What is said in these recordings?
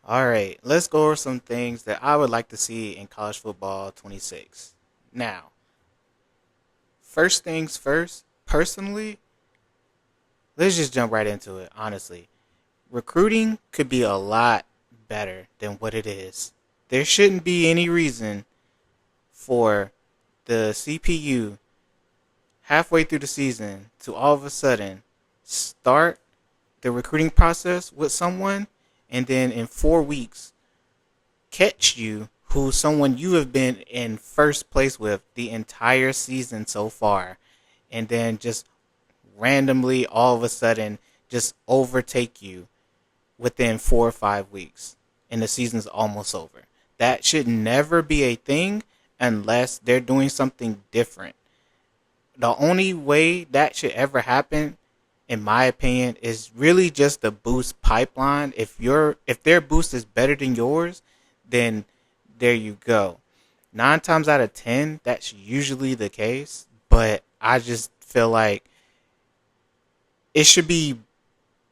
All right, let's go over some things that I would like to see in college football 26. Now, first things first, personally, let's just jump right into it, honestly. Recruiting could be a lot better than what it is. There shouldn't be any reason for the CPU halfway through the season to all of a sudden start the recruiting process with someone and then in 4 weeks catch you who someone you have been in first place with the entire season so far, and then just randomly all of a sudden just overtake you within 4 or 5 weeks and the season's almost over. That should never be a thing unless they're doing something different. The only way that should ever happen, in my opinion, is really just the boost pipeline. If their boost is better than yours, then there you go. 9 times out of 10, that's usually the case. But I just feel like it should be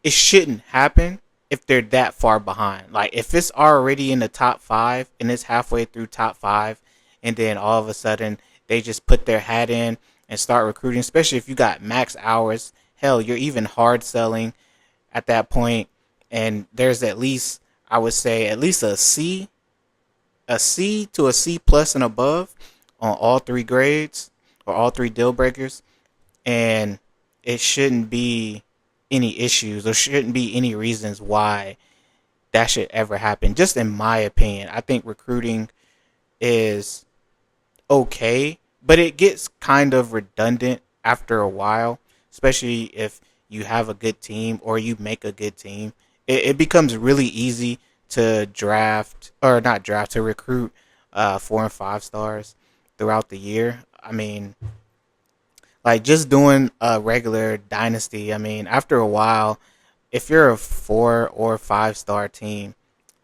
it shouldn't happen if they're that far behind. Like if it's already in the top five and it's halfway through top five, and then all of a sudden they just put their hat in and start recruiting, especially if you got max hours. Hell, you're even hard selling at that point, and there's at least, I would say, at least a C to a C plus and above on all three grades or all three deal breakers, and it shouldn't be any issues or shouldn't be any reasons why that should ever happen. Just in my opinion, I think recruiting is okay, but it gets kind of redundant after a while, especially if you have a good team or you make a good team. It becomes really easy to draft or not draft to recruit 4 and 5 stars throughout the year. I mean, like just doing a regular dynasty. I mean, after a while, if you're a 4 or 5 star team,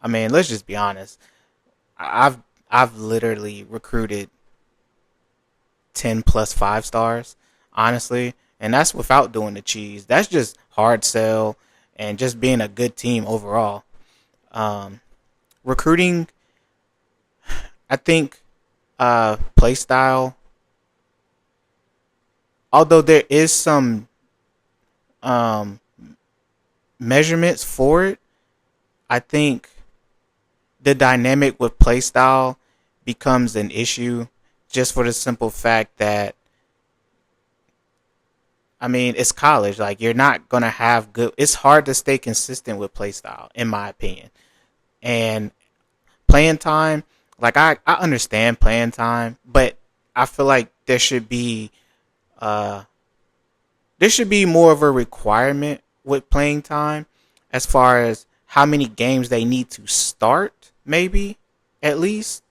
I mean, let's just be honest. I've I've literally recruited 10 plus 5 stars, honestly, and that's without doing the cheese. That's just hard sell and just being a good team overall. Um, Recruiting, I think, play style. Although there is some um, measurements for it, I think the dynamic with play style becomes an issue just for the simple fact that, I mean, it's college. Like you're not gonna have good. It's hard to stay consistent with play style, in my opinion. And playing time, like I understand playing time, but I feel like uh there should be more of a requirement with playing time as far as how many games they need to start, maybe at least.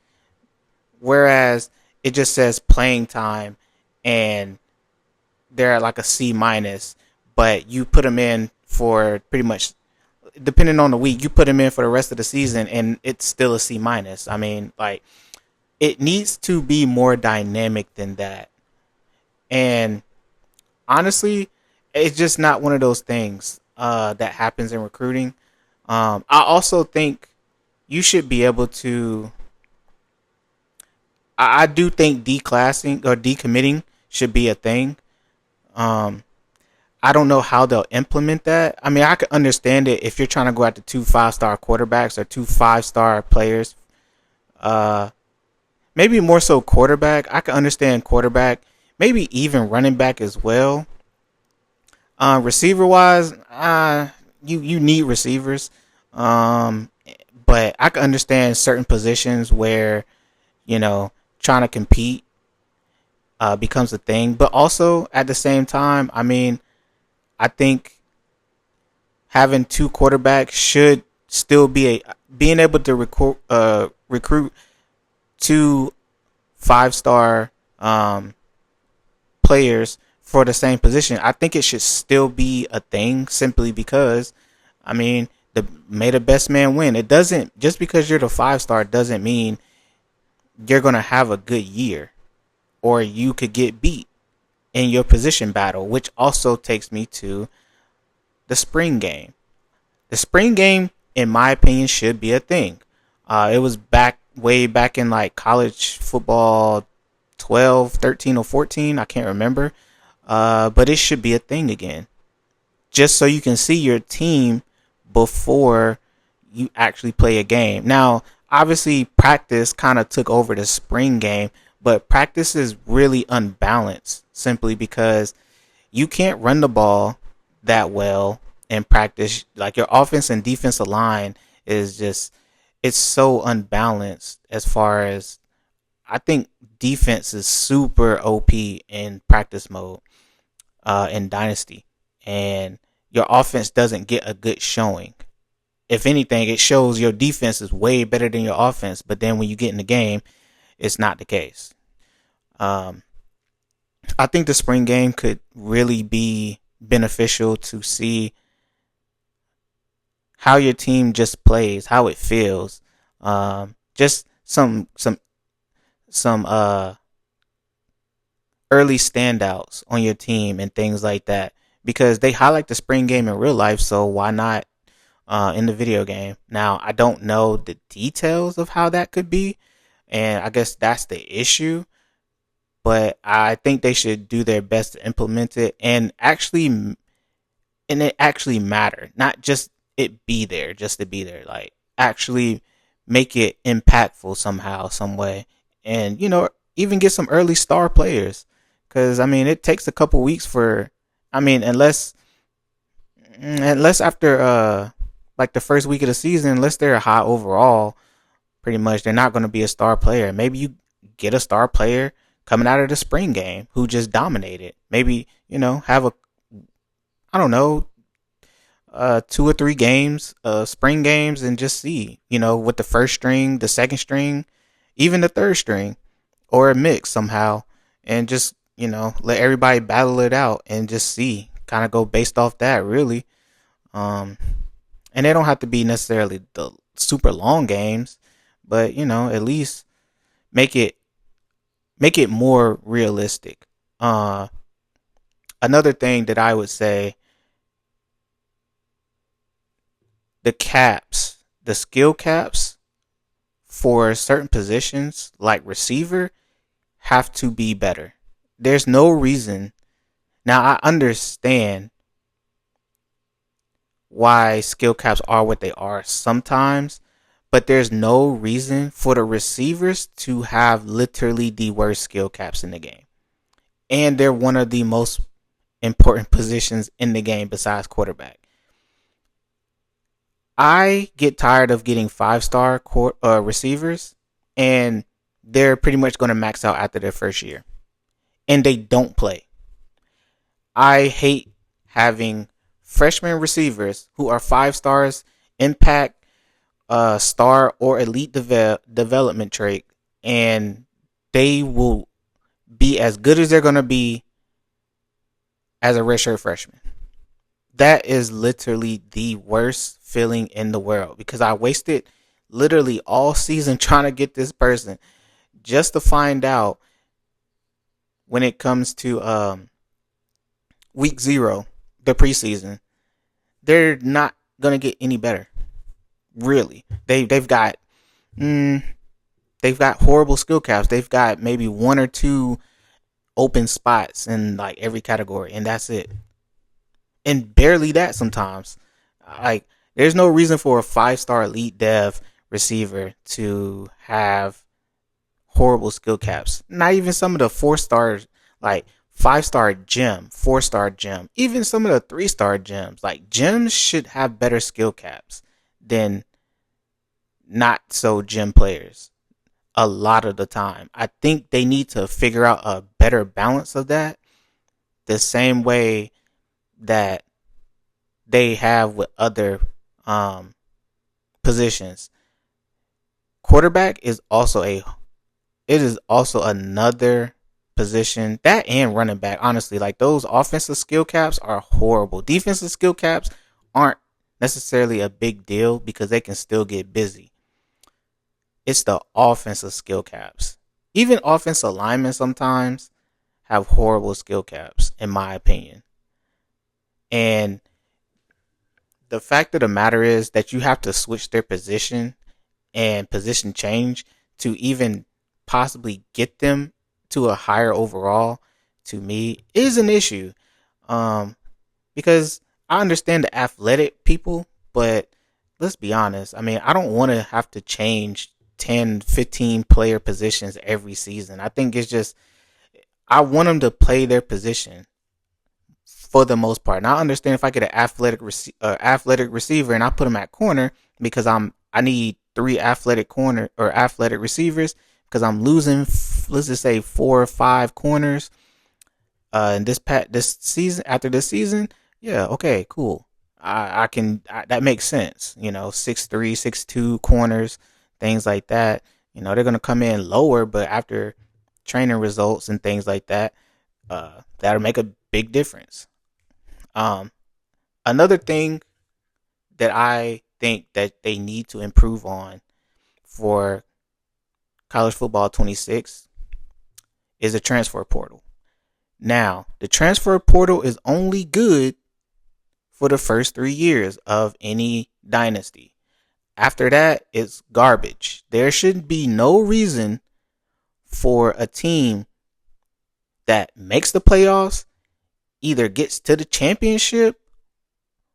Whereas it just says playing time and they're at like a C minus, but you put them in for pretty much, depending on the week, you put them in for the rest of the season and it's still a C minus. I mean, like it needs to be more dynamic than that. And honestly, it's just not one of those things that happens in recruiting. I also think you should be able to. I do think declassing or decommitting should be a thing. Um, I don't know how they'll implement that. I mean, I could understand it if you're trying to go after 2 5 star quarterbacks or 2 5 star players. Uh, Maybe more so quarterback. I can understand quarterback. Maybe even running back as well. Receiver wise, you need receivers. Um, but I can understand certain positions where you know trying to compete becomes a thing. But also at the same time, I mean, I think having two quarterbacks should still be a being able to recruit 2 5 star players for the same position. I think it should still be a thing simply because, I mean, the may the best man win. It doesn't, just because you're the 5 star doesn't mean you're gonna have a good year or you could get beat in your position battle, which also takes me to the spring game. The spring game in my opinion, should be a thing. It was way back in like college football 12, 13, or 14. I can't remember. But it should be a thing again. Just so you can see your team before you actually play a game. Now, obviously, practice kind of took over the spring game, but practice is really unbalanced simply because you can't run the ball that well in practice. Like your offense and defensive line is just, it's so unbalanced as far as, I think defense is super OP in practice mode in Dynasty, and your offense doesn't get a good showing. If anything, it shows your defense is way better than your offense, but then when you get in the game, it's not the case. Um, I think the spring game could really be beneficial to see how your team just plays, how it feels. Just some early standouts on your team and things like that, because they highlight the spring game in real life, so why not in the video game? Now, I don't know the details of how that could be, and I guess that's the issue, but I think they should do their best to implement it and it actually matter, not just it be there just to be there. Like, actually make it impactful somehow, some way, and even get some early star players, because I mean it takes a couple weeks for, I mean, unless after like the first week of the season, unless they're a high overall, pretty much they're not going to be a star player. Maybe you get a star player coming out of the spring game who just dominated. Maybe have a, I don't know, 2 or 3 games, spring games, and just see, with the first string, the second string, even the third string, or a mix somehow, and just, let everybody battle it out and just see, kind of go based off that, really. And they don't have to be necessarily the super long games, but, at least make it more realistic. Another thing that I would say, the skill caps for certain positions like receiver have to be better. There's no reason. Now, I understand why skill caps are what they are sometimes, but there's no reason for the receivers to have literally the worst skill caps in the game. And they're one of the most important positions in the game besides quarterback. I get tired of getting 5-star receivers, and they're pretty much going to max out after their first year, and they don't play. I hate having freshman receivers who are 5 stars, impact, star, or elite development trait, and they will be as good as they're going to be as a redshirt freshman. That is literally the worst feeling in the world, because I wasted literally all season trying to get this person, just to find out when it comes to week 0, the preseason, they're not gonna get any better. Really, they've got horrible skill caps. They've got maybe 1 or 2 open spots in like every category, and that's it. And barely that sometimes. Like, there's no reason for a 5-star elite dev receiver to have horrible skill caps. Not even some of the 4-star, like 5-star gem, 4-star gem, even some of the 3-star gems. Like, gems should have better skill caps than not so gem players a lot of the time. I think they need to figure out a better balance of that, the same way that they have with other positions. Quarterback is also another position, that and running back. Honestly, like, those offensive skill caps are horrible. Defensive skill caps aren't necessarily a big deal because they can still get busy. It's the offensive skill caps. Even offensive linemen sometimes have horrible skill caps, in my opinion. And the fact of the matter is that you have to switch their position and position change to even possibly get them to a higher overall, to me is an issue. Um, because I understand the athletic people, but let's be honest. I mean, I don't want to have to change 10, 15 player positions every season. I think it's just, I want them to play their position for the most part. And I understand if I get an athletic receiver and I put him at corner because I need three athletic corner or athletic receivers because I'm losing, let's just say 4 or 5 corners in this season, after this season. Yeah, okay, cool. I can that makes sense. 6'3", 6'2" corners, things like that. They're gonna come in lower, but after training results and things like that, that'll make a big difference. Um, Another thing that I think that they need to improve on for college football 26 is the transfer portal. Now, the transfer portal is only good for the first 3 years of any dynasty. After that, it's garbage. There should be no reason for a team that makes the playoffs, either gets to the championship,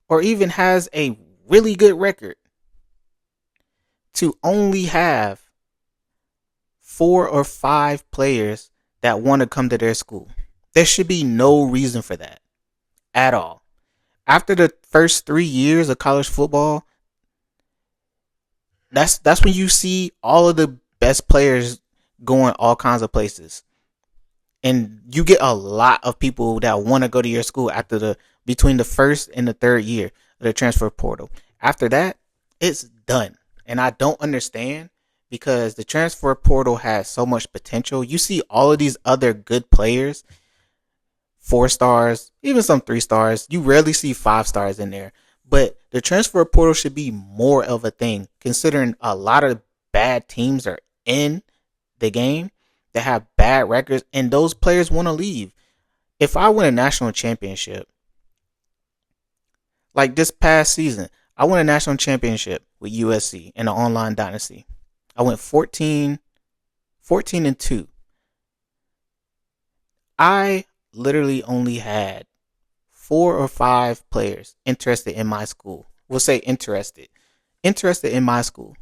or even has a really good record, to only have 4 or 5 players that want to come to their school. There should be no reason for that at all. After the first 3 years of college football, that's when you see all of the best players going all kinds of places. And you get a lot of people that want to go to your school between the first and the third year of the transfer portal. After that, it's done. And I don't understand, because the transfer portal has so much potential. You see all of these other good players, 4 stars, even some 3 stars. You rarely see 5 stars in there. But the transfer portal should be more of a thing, considering a lot of bad teams are in the game that have bad records, and those players want to leave. If I win a national championship, like this past season, I won a national championship with USC in the online dynasty. I went 14-2. I literally only had 4 or 5 players interested in my school. We'll say interested in my school.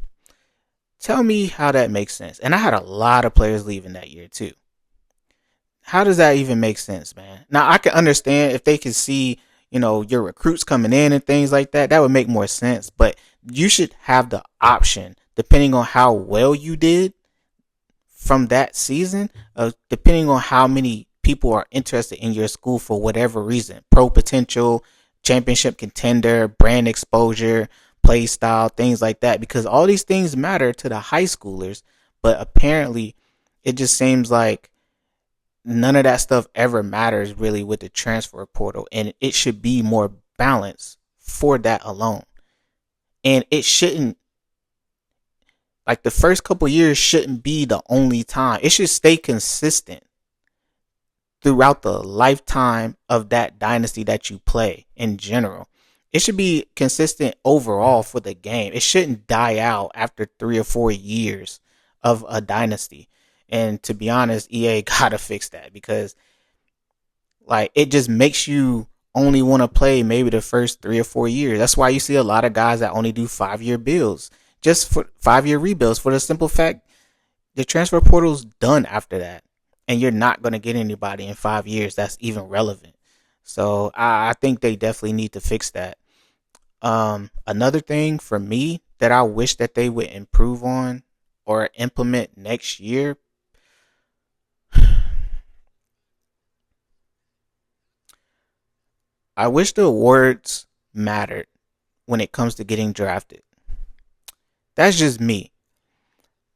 Tell me how that makes sense. And I had a lot of players leaving that year too. How does that even make sense, man? Now I can understand if they can see, your recruits coming in and things like that. That would make more sense. But you should have the option, depending on how well you did from that season, depending on how many people are interested in your school for whatever reason. Pro potential, championship contender, brand exposure, play style, things like that. Because all these things matter to the high schoolers. But apparently, it just seems like none of that stuff ever matters really with the transfer portal. And it should be more balanced for that alone. And it shouldn't, like the first couple years shouldn't be the only time. It should stay consistent throughout the lifetime of that dynasty that you play in general. It should be consistent overall for the game. It shouldn't die out after 3 or 4 years of a dynasty. And to be honest, EA gotta fix that, because like it just makes you only want to play maybe the first 3 or 4 years. That's why you see a lot of guys that only do 5-year builds, just for 5-year rebuilds, for the simple fact the transfer portal's done after that. And you're not going to get anybody in 5 years that's even relevant. So I think they definitely need to fix that. Another thing for me that I wish that they would improve on or implement next year, I wish the awards mattered when it comes to getting drafted. That's just me.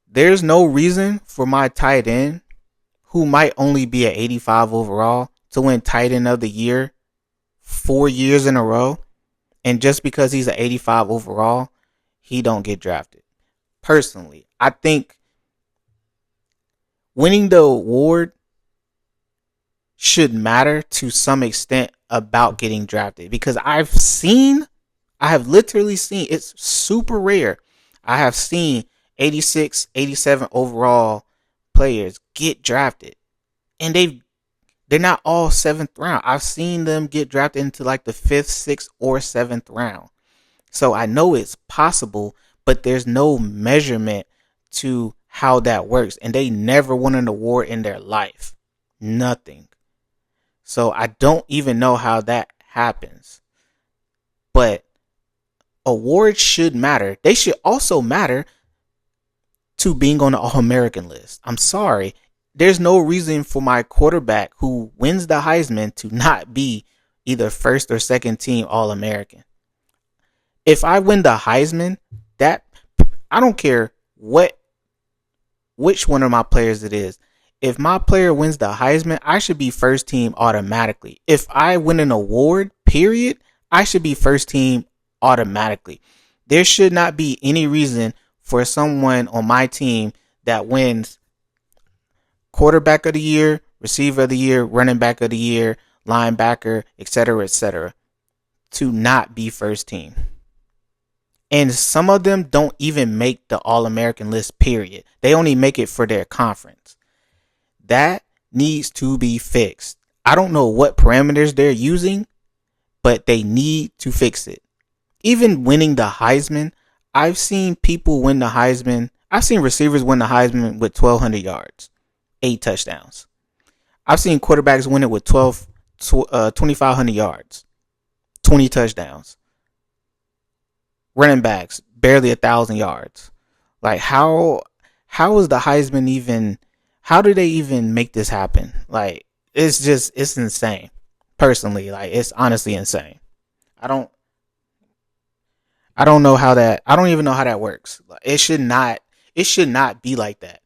There's no reason for my tight end, who might only be at 85 overall, to win tight end of the year 4 years in a row. And just because he's at 85 overall, he don't get drafted. Personally, I think winning the award should matter to some extent about getting drafted, because I've seen I have literally seen, it's super rare. I have seen 86, 87 overall players get drafted, and they're not all seventh round. I've seen them get drafted into like the fifth, sixth, or seventh round. So I know it's possible, but there's no measurement to how that works. And they never won an award in their life. Nothing. So I don't even know how that happens. But awards should matter. They should also matter to being on the All-American list. I'm sorry. There's no reason for my quarterback who wins the Heisman to not be either first or second team All-American. If I win the Heisman, that I don't care which one of my players it is. If my player wins the Heisman, I should be first team automatically. If I win an award, period, I should be first team automatically. There should not be any reason for someone on my team that wins quarterback of the year, receiver of the year, running back of the year, linebacker, etc., to not be first team. And some of them don't even make the All-American list, period. They only make it for their conference. That needs to be fixed. I don't know what parameters they're using, but they need to fix it. Even winning the Heisman, I've seen people win the Heisman. I've seen receivers win the Heisman with 1,200 yards, 8 touchdowns. I've seen quarterbacks win it with 2,500 yards, 20 touchdowns. Running backs, barely 1,000 yards. Like, how is the Heisman even, how do they even make this happen? Like, it's insane. Personally, like, it's honestly insane. I don't know how that, I don't even know how that works. It should not be like that.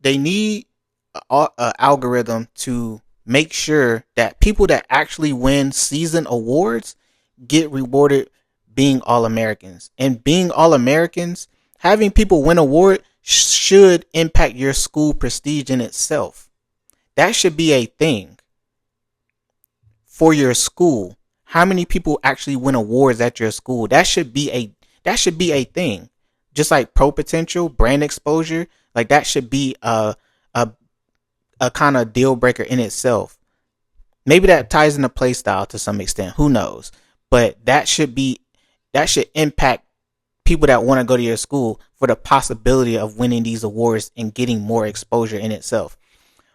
They need an algorithm to make sure that people that actually win season awards get rewarded being All-Americans. And being All-Americans, having people win award should impact your school prestige in itself. That should be a thing for your school. How many people actually win awards at your school? That should be a thing. Just like pro potential, brand exposure, like that should be a kind of deal breaker in itself. Maybe that ties into play style to some extent. Who knows? But that should impact people that want to go to your school for the possibility of winning these awards and getting more exposure in itself.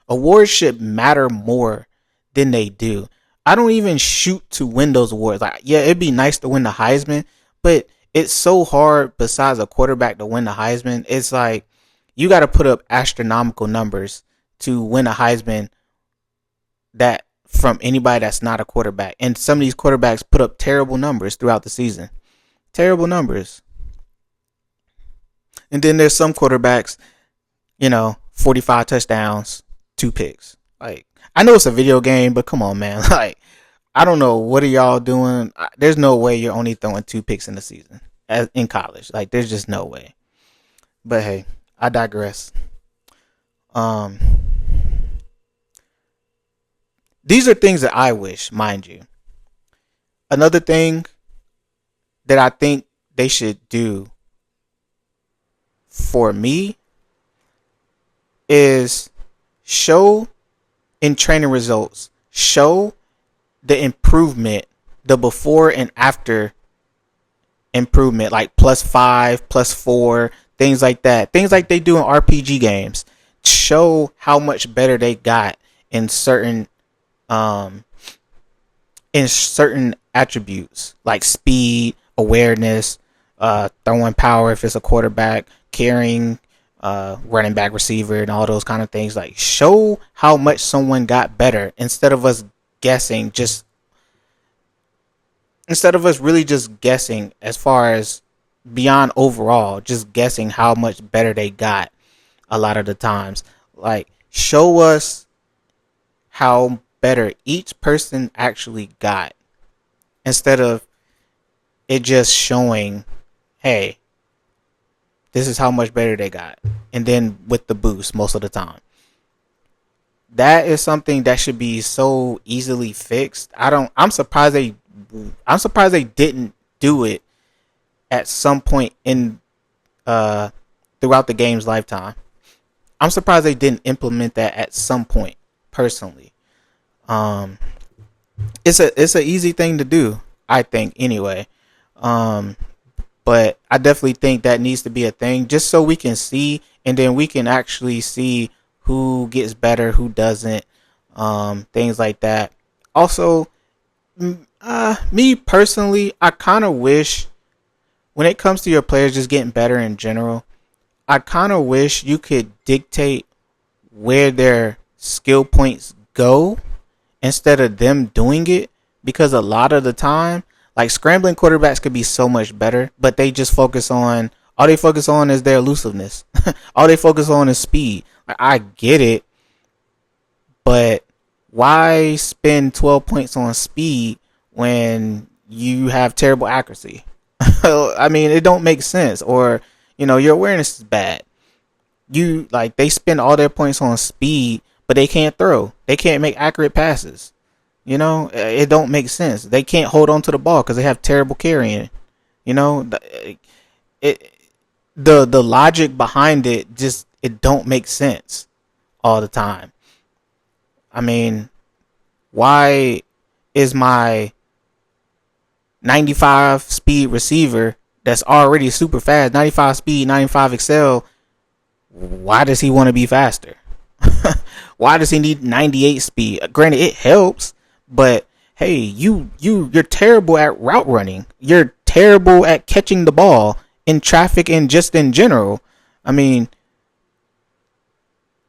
Awards should matter more than they do. I don't even shoot to win those awards. Like, yeah, it'd be nice to win the Heisman, but it's so hard besides a quarterback to win the Heisman. It's like you got to put up astronomical numbers to win a Heisman that from anybody that's not a quarterback. And some of these quarterbacks put up terrible numbers throughout the season. Terrible numbers. And then there's some quarterbacks, 45 touchdowns, 2 picks. Like, I know it's a video game, but come on, man. Like, I don't know. What are y'all doing? There's no way you're only throwing 2 picks in the season in college. Like, there's just no way. But hey, I digress. These are things that I wish, mind you. Another thing that I think they should do for me is show in training results, show the improvement, the before and after improvement, like +5, +4, things like that. Things like they do in RPG games. Show how much better they got in certain attributes like speed, awareness, throwing power if it's a quarterback, carrying, running back, receiver, and all those kind of things. Like, show how much someone got better instead of us guessing, instead of us really just guessing as far as beyond overall, just guessing how much better they got a lot of the times. Like, show us how better each person actually got instead of it just showing, hey, this is how much better they got, and then with the boost most of the time. That is something that should be so easily fixed. I'm surprised they didn't do it at some point in throughout the game's lifetime. I'm surprised they didn't implement that at some point. Personally, it's a easy thing to do, I think. Anyway, but I definitely think that needs to be a thing, just so we can see, and then we can actually see who gets better, who doesn't, things like that. Also, me personally, I kind of wish, when it comes to your players just getting better in general, I kind of wish you could dictate where their skill points go instead of them doing it, because a lot of the time, like, scrambling quarterbacks could be so much better, but they just focus on, all they focus on is their elusiveness. All they focus on is speed. Like, I get it, but why spend 12 points on speed when you have terrible accuracy? I mean, it don't make sense. Or, your awareness is bad. They spend all their points on speed, but they can't throw. They can't make accurate passes. It don't make sense. They can't hold on to the ball because they have terrible carrying. The logic behind it just, it don't make sense all the time. I mean, why is my 95 speed receiver that's already super fast, 95 speed, 95 excel, why does he want to be faster? Why does he need 98 speed? Granted, it helps, but hey, you're terrible at route running. You're terrible at catching the ball in traffic and just in general. I mean,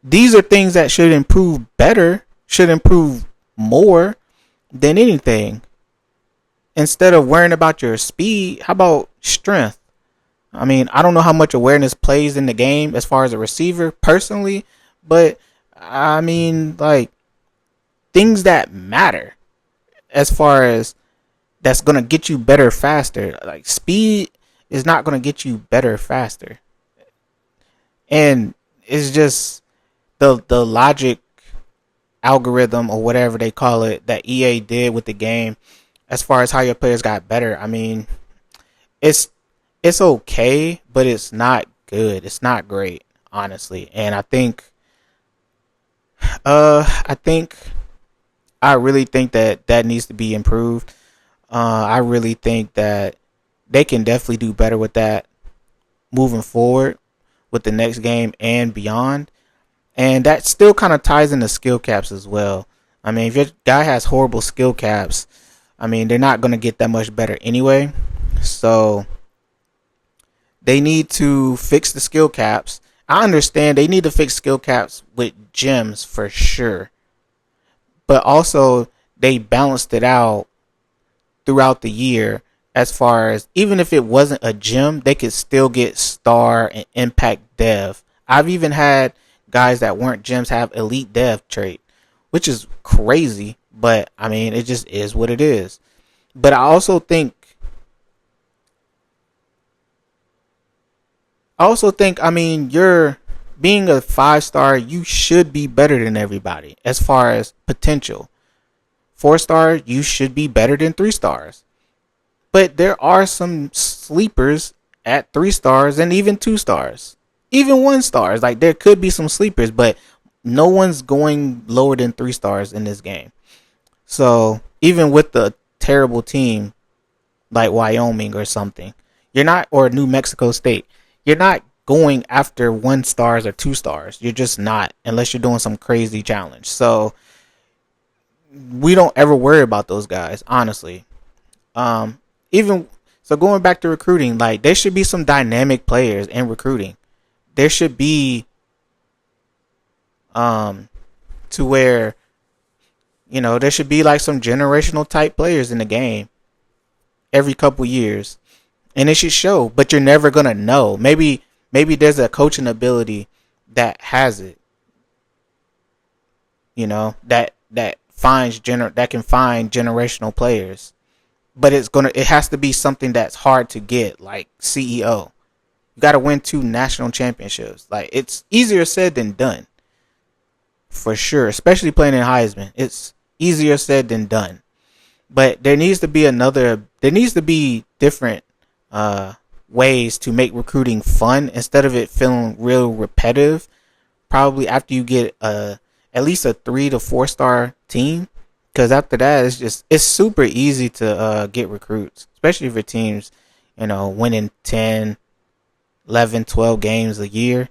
these are things that should improve more than anything. Instead of worrying about your speed, how about strength? I mean, I don't know how much awareness plays in the game as far as a receiver personally, but I mean, like, things that matter as far as that's going to get you better faster. Like, speed is not going to get you better faster. And it's just the logic algorithm, or whatever they call it, that EA did with the game as far as how your players got better. I mean, it's okay, but it's not good. It's not great, honestly. And I really think that needs to be improved. I really think that they can definitely do better with that moving forward with the next game and beyond. And that still kind of ties into skill caps as well. I mean, if your guy has horrible skill caps, I mean, they're not going to get that much better anyway. So they need to fix the skill caps. I understand they need to fix skill caps with gems for sure. But also, they balanced it out throughout the year, as far as, even if it wasn't a gem, they could still get star and impact dev. I've even had guys that weren't gems have elite dev trait, which is crazy, but I mean, it just is what it is. But I also think, I mean, you're being a 5-star, you should be better than everybody as far as potential. 4-star, you should be better than 3 stars. But there are some sleepers at 3 stars and even 2 stars. Even 1 stars. Like, there could be some sleepers, but no one's going lower than 3 stars in this game. So, even with the terrible team like Wyoming or something, you're not, or New Mexico State, you're not going after 1 stars or 2 stars. You're just not, unless you're doing some crazy challenge. So, we don't ever worry about those guys, honestly. Even so, going back to recruiting, like, there should be some dynamic players in recruiting. There should be to where, there should be like some generational type players in the game every couple years, and it should show. But you're never gonna know. Maybe there's a coaching ability that has it. That can find generational players. But it has to be something that's hard to get, like CEO. You got to win 2 national championships. Like, it's easier said than done. For sure. Especially playing in Heisman. It's easier said than done. But there needs to be different uh, ways to make recruiting fun instead of it feeling real repetitive. Probably after you get at least a 3 to 4 star team, because after that it's super easy to get recruits, especially for teams, winning 10, 11, 12 games a year.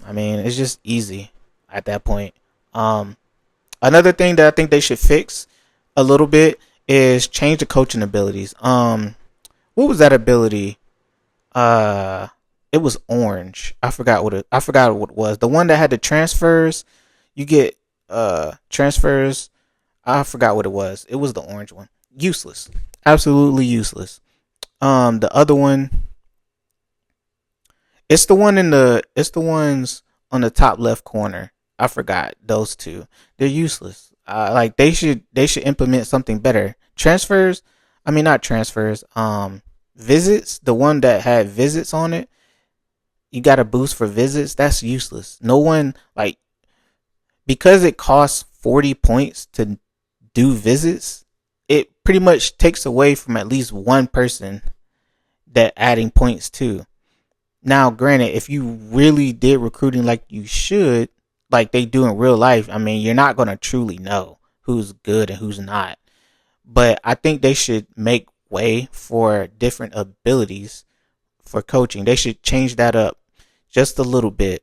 I mean, it's just easy at that point. Um, Another thing that I think they should fix a little bit is change the coaching abilities. What was that ability? Uh, it was orange. I forgot what it was. The one that had the transfers. You get transfers. I forgot what it was. It was the orange one. Useless. Absolutely useless. The other one, it's the ones on the top left corner. I forgot those two. They're useless. Like they should implement something better. Transfers, I mean not transfers. Visits, the one that had visits on it, you got a boost for visits. That's useless. No one, like, because it costs 40 points to do visits. It pretty much takes away from at least one person that adding points to. Now, granted, if you really did recruiting like you should, like they do in real life, I mean, you're not going to truly know who's good and who's not. But I think they should make way for different abilities for coaching. They should change that up just a little bit.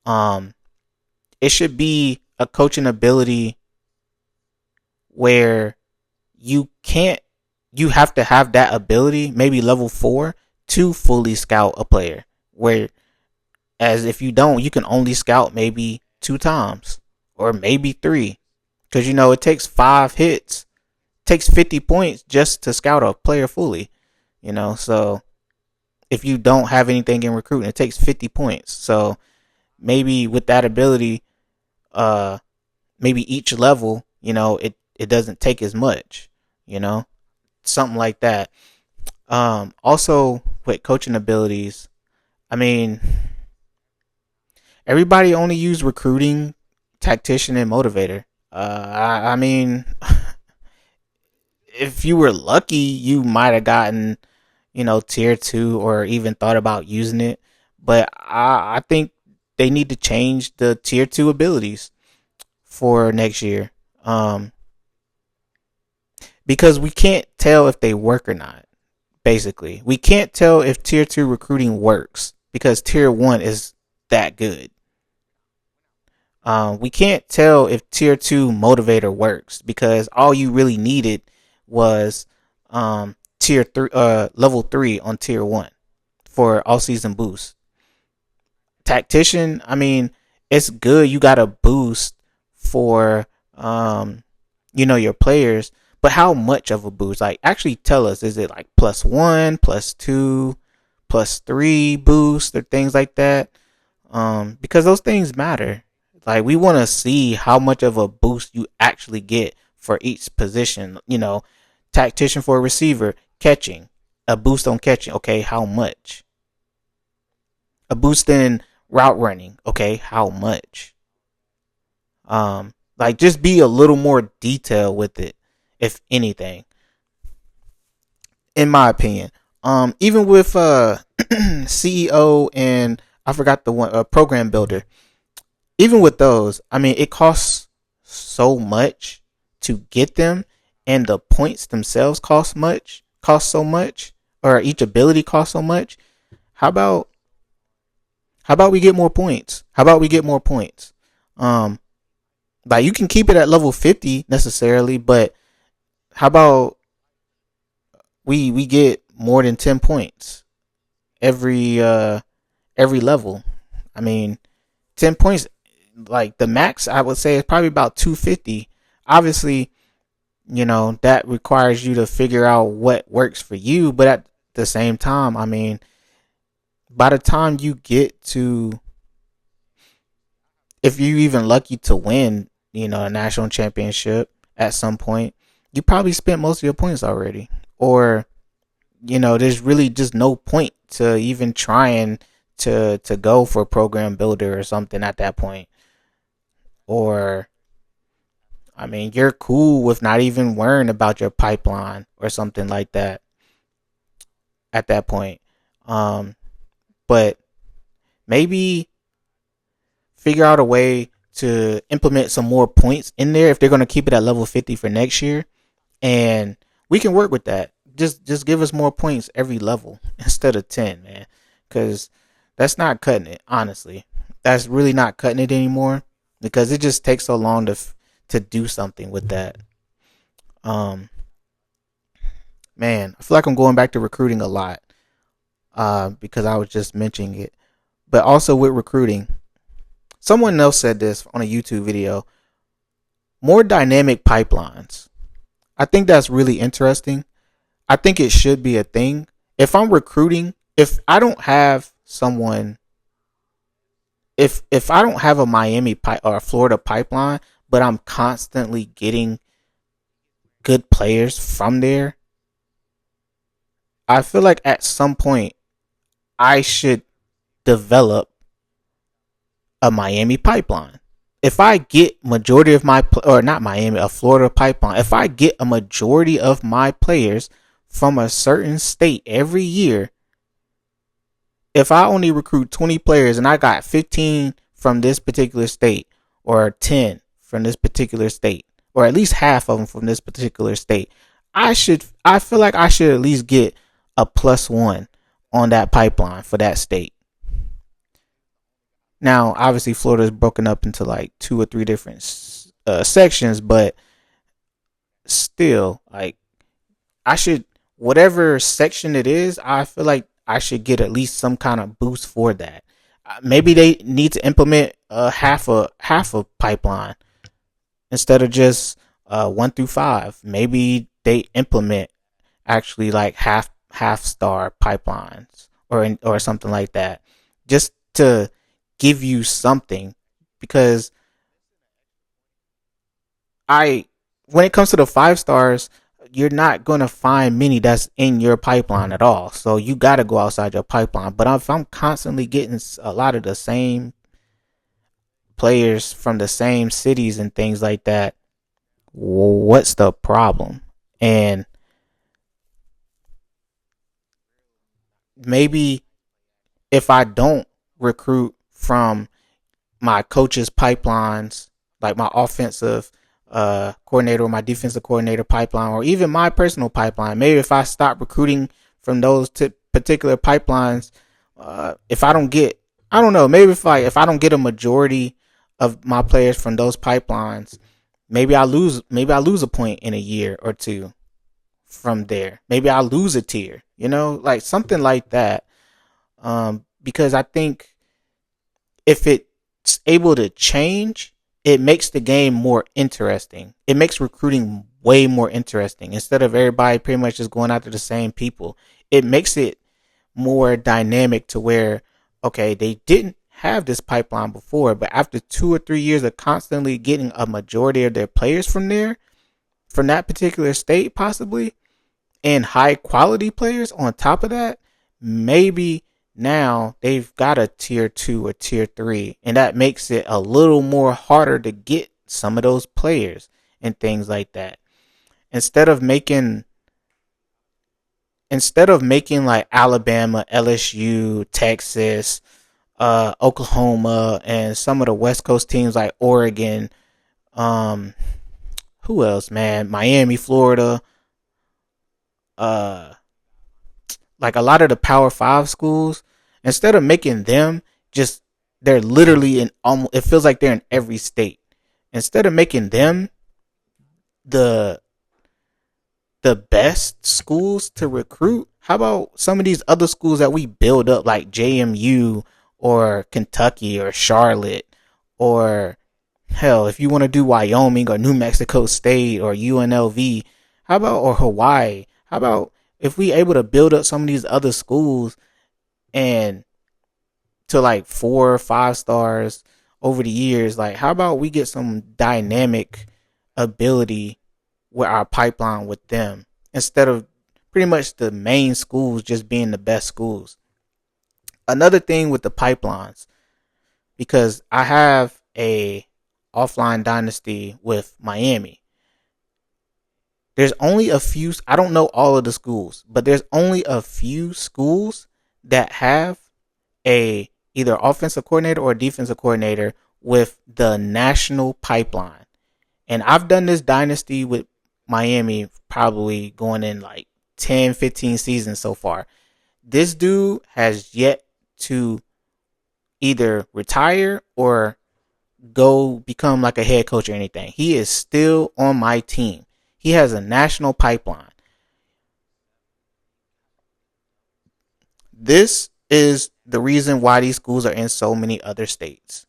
Um, it should be a coaching ability where you can't, you have to have that ability, maybe level 4, to fully scout a player. Where, as if you don't, you can only scout maybe 2 times or maybe 3. Because, it takes 5 hits, takes 50 points just to scout a player fully. So if you don't have anything in recruiting, it takes 50 points. So maybe with that ability, uh, maybe each level, it doesn't take as much, you know, something like that. Also with coaching abilities, I mean, everybody only use recruiting, tactician, and motivator. I mean, if you were lucky, you might have gotten, tier 2 or even thought about using it. But I think they need to change the tier 2 abilities for next year. Because we can't tell if they work or not. Basically, we can't tell if tier 2 recruiting works because tier 1 is that good. We can't tell if tier 2 motivator works because all you really needed was tier 3, level 3 on tier 1 for all season boost. Tactician, I mean, it's good. You got a boost for your players, but how much of a boost? Like, actually tell us, is it like +1, +2, +3 boost or things like that? Because those things matter. Like, we want to see how much of a boost you actually get for each position. Tactician for a receiver, catching, a boost on catching. Okay, how much? A boost in route running. Okay, how much? Like, just be a little more detailed with it, if anything, in my opinion. Even with CEO and I forgot the one, program builder. Even with those, I mean, it costs so much to get them, and the points themselves cost so much, or each ability costs so much. How about we get more points? How about we get more points? Like, you can keep it at level 50 necessarily, but how about we get more than 10 points every level? I mean, 10 points, like the max I would say is probably about 250. Obviously, that requires you to figure out what works for you, but at the same time, I mean, by the time you get to, if you even lucky to win, a national championship at some point, you probably spent most of your points already. Or, there's really just no point to even trying to go for a program builder or something at that point. Or, I mean, you're cool with not even worrying about your pipeline or something like that at that point. Um, but maybe figure out a way to implement some more points in there if they're going to keep it at level 50 for next year, and we can work with that. Just give us more points every level instead of 10, man, because that's not cutting it. Honestly, that's really not cutting it anymore because it just takes so long to do something with that. Um, Man, I feel like I'm going back to recruiting a lot because I was just mentioning it, but also with recruiting, someone else said this on a YouTube video: more dynamic pipelines. I think that's really interesting. I think it should be a thing. If I'm recruiting, if I don't have someone, if I don't have a Miami or a Florida pipeline, but I'm constantly getting good players from there, I feel like at some point I should develop a Miami pipeline. If I get majority of my or not Miami, a Florida pipeline, if I get a majority of my players from a certain state every year, if I only recruit 20 players and I got 15 from this particular state or 10 from this particular state or at least half of them from this particular state, I feel like I should at least get a +1 on that pipeline for that state. Now, obviously, Florida is broken up into like 2 or 3 different sections, but still, like, I should, whatever section it is, I feel like I should get at least some kind of boost for that. Maybe they need to implement half a pipeline instead of just 1 through 5. Maybe they implement actually like half star pipelines or something like that, just to give you something. Because I when it comes to the 5 stars, you're not gonna find many that's in your pipeline at all. So you gotta go outside your pipeline. But if I'm constantly getting a lot of the same players from the same cities and things like that, what's the problem? And maybe if I don't recruit from my coach's pipelines, like my offensive coordinator or my defensive coordinator pipeline, or even my personal pipeline, maybe if I stop recruiting from those particular pipelines, if I don't get, I don't know, maybe if I don't get a majority of my players from those pipelines, maybe I lose a point in a year or two from there. Maybe I lose a tier, like something like that. Because I think if it's able to change, it makes the game more interesting. It makes recruiting way more interesting instead of everybody pretty much just going after the same people. It makes it more dynamic to where, okay, they didn't have this pipeline before, but after 2 or 3 years of constantly getting a majority of their players from there, from that particular state, possibly, and high quality players on top of that, maybe now they've got a tier 2 or tier 3, and that makes it a little more harder to get some of those players and things like that. Instead of making like Alabama, LSU, Texas, Oklahoma, and some of the West Coast teams like Oregon, um, who else, man? Miami, Florida, uh, like a lot of the Power Five schools, instead of making them just, they're literally in almost, it feels like they're in every state. Instead of making them the best schools to recruit, how about some of these other schools that we build up, like JMU or Kentucky or Charlotte, or hell, if you want to do Wyoming or New Mexico State or UNLV, how about, or Hawaii? How about if we able to build up some of these other schools and to like 4 or 5 stars over the years? Like, how about we get some dynamic ability with our pipeline with them instead of pretty much the main schools just being the best schools? Another thing with the pipelines, because I have a offline dynasty with Miami. There's only a few, I don't know all of the schools, but there's only a few schools that have a either offensive coordinator or defensive coordinator with the national pipeline. And I've done this dynasty with Miami probably going in like 10, 15 seasons so far. This dude has yet to either retire or go become like a head coach or anything. He is still on my team. He has a national pipeline. This is the reason why these schools are in so many other states.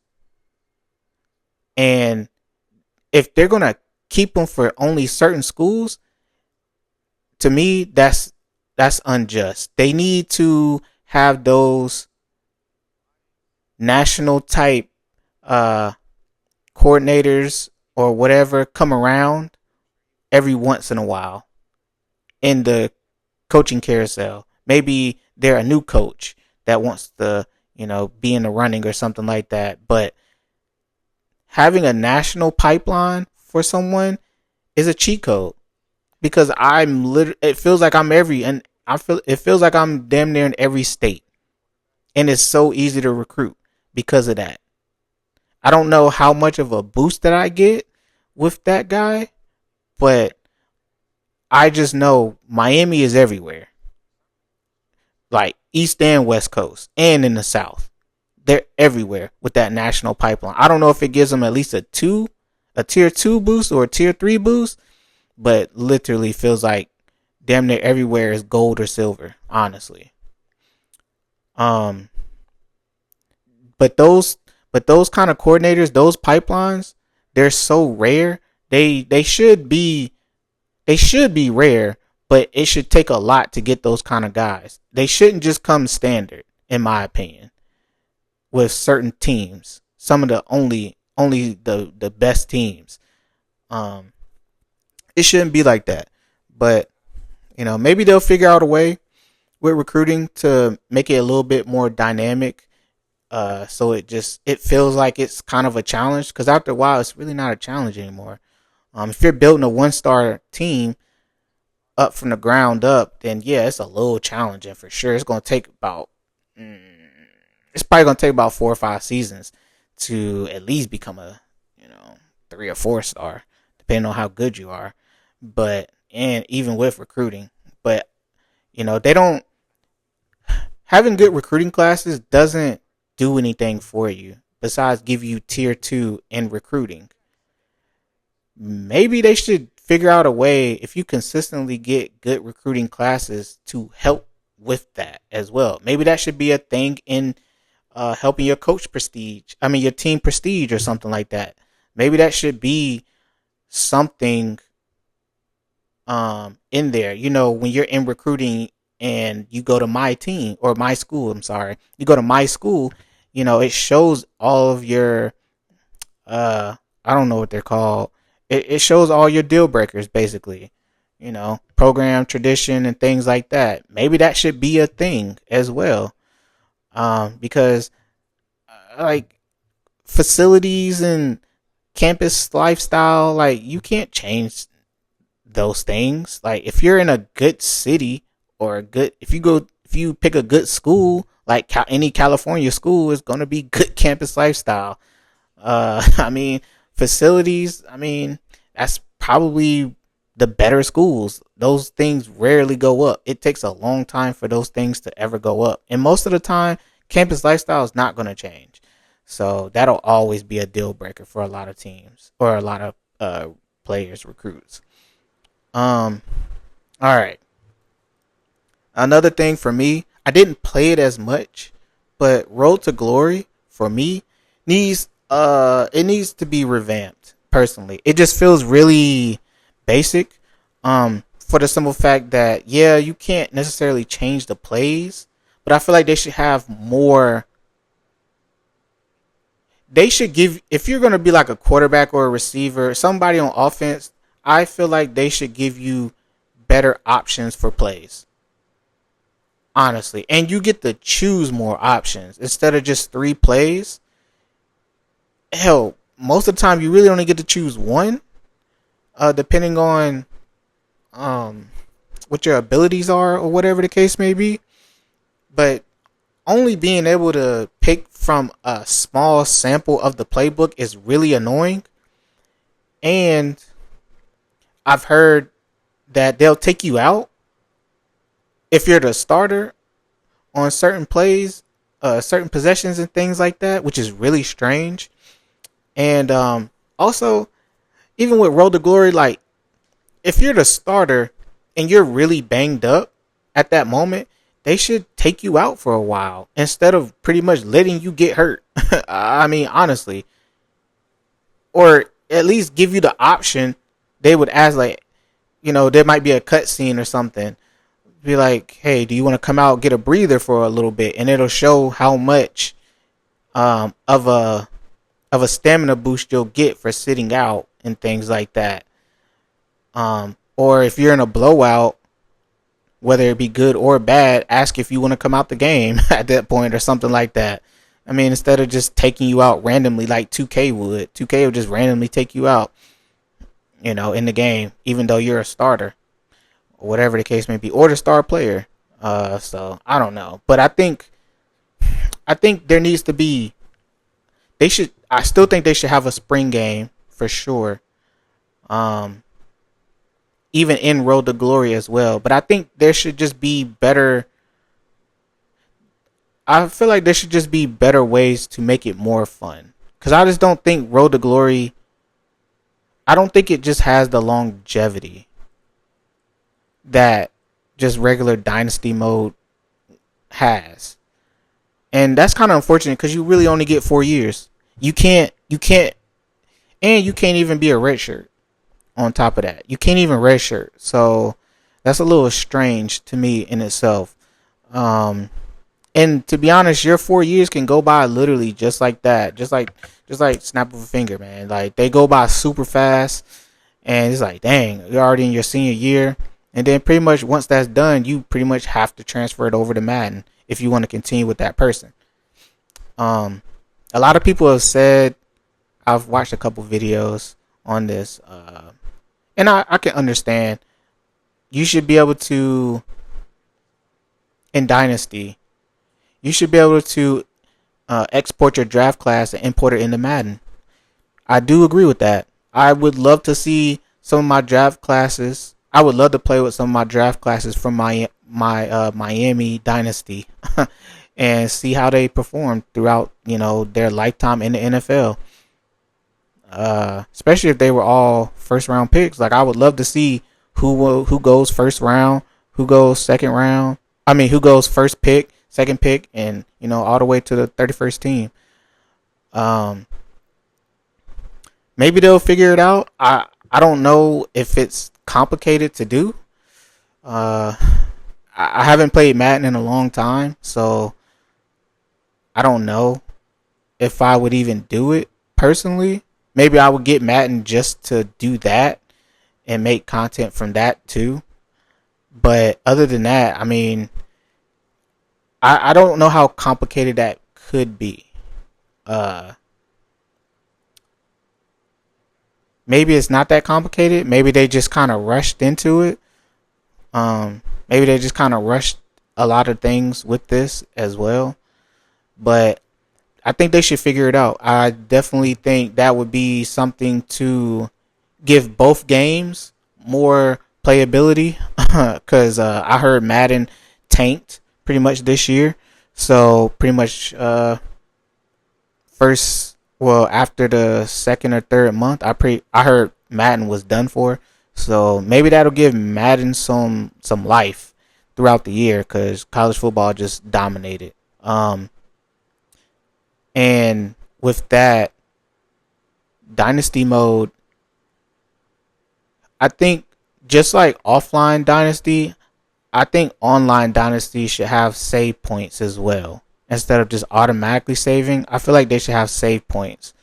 And if they're going to keep them for only certain schools, to me, that's unjust. They need to have those national type coordinators or whatever come around every once in a while in the coaching carousel. Maybe they're a new coach that wants to, be in the running or something like that. But having a national pipeline for someone is a cheat code, because it feels like it feels like I'm damn near in every state, and it's so easy to recruit because of that. I don't know how much of a boost that I get with that guy, but I just know Miami is everywhere. Like East and West Coast and in the South. They're everywhere with that national pipeline. I don't know if it gives them at least a tier 2 boost or a tier 3 boost, but literally feels like damn near everywhere is gold or silver, honestly. But those kind of coordinators, those pipelines, they're so rare. They should be rare, but it should take a lot to get those kind of guys. They shouldn't just come standard, in my opinion, with certain teams. Some of the only the best teams. It shouldn't be like that. But maybe they'll figure out a way with recruiting to make it a little bit more dynamic. So it feels like it's kind of a challenge, because after a while it's really not a challenge anymore. If you're building a 1-star team up from the ground up, then yeah, it's a little challenging for sure. It's going to take about it's probably going to take about 4 or 5 seasons to at least become a 3 or 4 star, depending on how good you are. But and even with recruiting, but they don't having good recruiting classes doesn't do anything for you besides give you tier 2 in recruiting. Maybe they should figure out a way, if you consistently get good recruiting classes, to help with that as well. Maybe that should be a thing in helping your your team prestige or something like that. Maybe that should be something in there. When you're in recruiting and you go to my team or my school, you go to my school, it shows all of your I don't know what they're called. It shows all your deal breakers, basically. Program tradition and things like that. Maybe that should be a thing as well. Because like facilities and campus lifestyle, like you can't change those things. Like if you're in a good city or if you pick a good school, like any California school, is going to be good campus lifestyle. Facilities, that's probably the better schools. Those things rarely go up. It takes a long time for those things to ever go up. And most of the time, campus lifestyle is not going to change. So that'll always be a deal breaker for a lot of teams or a lot of players, recruits. All right. Another thing for me, I didn't play it as much, but Road to Glory for me needs to be revamped. Personally, it just feels really basic. For the simple fact that you can't necessarily change the plays, but I feel like they should have more. They should give, if you're going to be like a quarterback or a receiver, somebody on offense, I feel like they should give you better options for plays. Honestly. And you get to choose more options instead of just 3 plays. Hell, most of the time you really only get to choose one, depending on what your abilities are or whatever the case may be. But only being able to pick from a small sample of the playbook is really annoying. And I've heard that they'll take you out if you're the starter on certain plays, certain possessions and things like that, which is really strange. And also, even with Road to Glory, like, if you're the starter and you're really banged up at that moment, they should take you out for a while instead of pretty much letting you get hurt. I mean, honestly. Or at least give you the option. They would ask, like, there might be a cutscene or something. Be like, hey, do you want to come out, get a breather for a little bit? And it'll show how much of a stamina boost you'll get for sitting out and things like that. Or if you're in a blowout, whether it be good or bad, ask if you want to come out the game at that point or something like that. I mean, instead of just taking you out randomly like 2K would. 2K would just randomly take you out, in the game, even though you're a starter or whatever the case may be, or the star player. So I don't know, but I think there needs to be. I still think they should have a spring game for sure. Even in Road to Glory as well. But I think there should just be better. I feel like there should just be better ways to make it more fun. Because I just don't think Road to Glory, I don't think it just has the longevity that just regular Dynasty mode has. And that's kind of unfortunate because you really only get 4 years. You can't even be a redshirt. On top of that, you can't even redshirt, so that's a little strange to me in itself. And to be honest, your 4 years can go by literally just like that, just like snap of a finger, man. Like, they go by super fast, and it's like, dang, you're already in your senior year, and then pretty much once that's done, you pretty much have to transfer it over to Madden if you want to continue with that person. A lot of people have said, I've watched a couple videos on this. And I can understand. You should be able to, in Dynasty, you should be able to export your draft class and import it into Madden. I do agree with that. I would love to see some of my draft classes. I would love to play with some of my draft classes from my Miami Dynasty and see how they perform throughout, their lifetime in the NFL. Especially if they were all first round picks. Like, I would love to see who goes first round, who goes second round. I mean, who goes first pick, second pick, and all the way to the 31st team. Maybe they'll figure it out. I don't know if it's complicated to do. I haven't played Madden in a long time, so I don't know if I would even do it personally. Maybe I would get Madden just to do that and make content from that too. But other than that, I mean, I don't know how complicated that could be. Maybe it's not that complicated. Maybe they just kind of rushed into it. Maybe they just kind of rushed a lot of things with this as well. But I think they should figure it out. I definitely think that would be something to give both games more playability. Because I heard Madden tanked pretty much this year. So pretty much after the second or third month, I heard Madden was done for. So maybe that'll give Madden some life throughout the year because college football just dominated. And with that, Dynasty mode, I think just like offline Dynasty, I think online Dynasty should have save points as well. Instead of just automatically saving, I feel like they should have save points.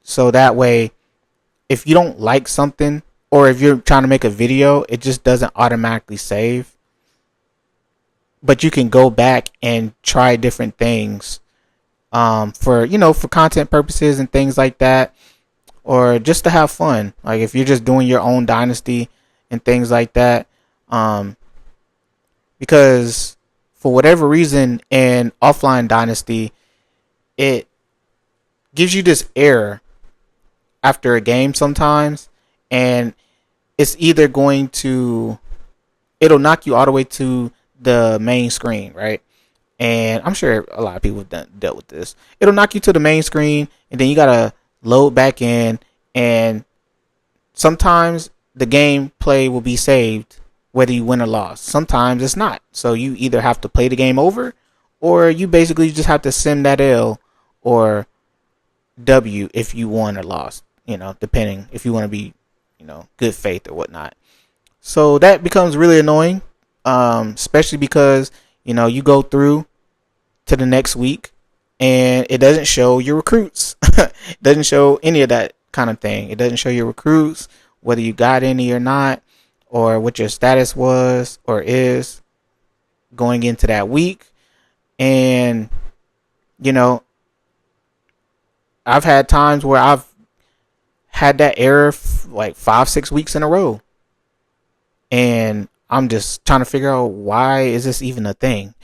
So that way, if you don't like something, or if you're trying to make a video, it just doesn't automatically save. But you can go back and try different things for content purposes and things like that. or just to have fun. Like if you're just doing your own dynasty and things like that. Um, because for whatever reason in offline dynasty, it gives you this error after a game sometimes, and it's either going to it'll knock you all the way to the main screen, right? And I'm sure a lot of people have dealt with this. It'll knock you to the main screen, and then you gotta load back in, and sometimes the gameplay will be saved whether you win or lost. Sometimes it's not. So you either have to play the game over, or you basically just have to sim that L or W if you won or lost. Depending if you want to be, good faith or whatnot. So that becomes really annoying, especially because you go through to the next week and it doesn't show your recruits. It doesn't show any of that kind of thing. It doesn't show your recruits, whether you got any or not, or what your status was or is going into that week. And I've had times where I've had that error like 5-6 weeks in a row, and I'm just trying to figure out, why is this even a thing?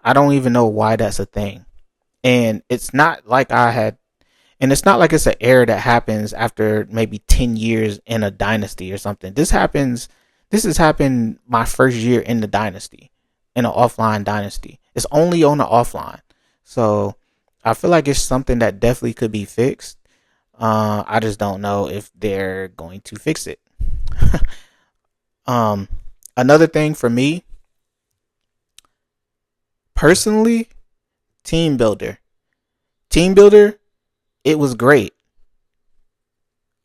I don't even know why that's a thing. And it's not like it's not like it's an error that happens after maybe 10 years in a dynasty or something. This has happened my first year in the dynasty, in an offline dynasty. It's only on the offline. So I feel like it's something that definitely could be fixed. I just don't know if they're going to fix it. Another thing for me, personally, Team Builder. Team Builder, it was great.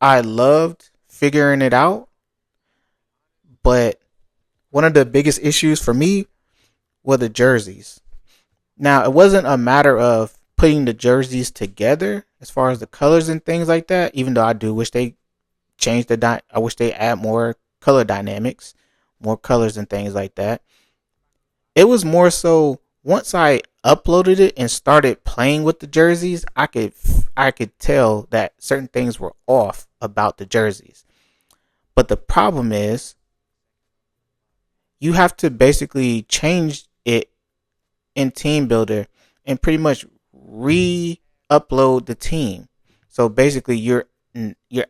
I loved figuring it out, but one of the biggest issues for me were the jerseys. Now, it wasn't a matter of putting the jerseys together as far as the colors and things like that, even though I do wish they changed I wish they add more color dynamics, more colors and things like that. It was more so once I uploaded it and started playing with the jerseys, I could tell that certain things were off about the jerseys. But the problem is, you have to basically change it in Team Builder and pretty much re-upload the team. So basically, you're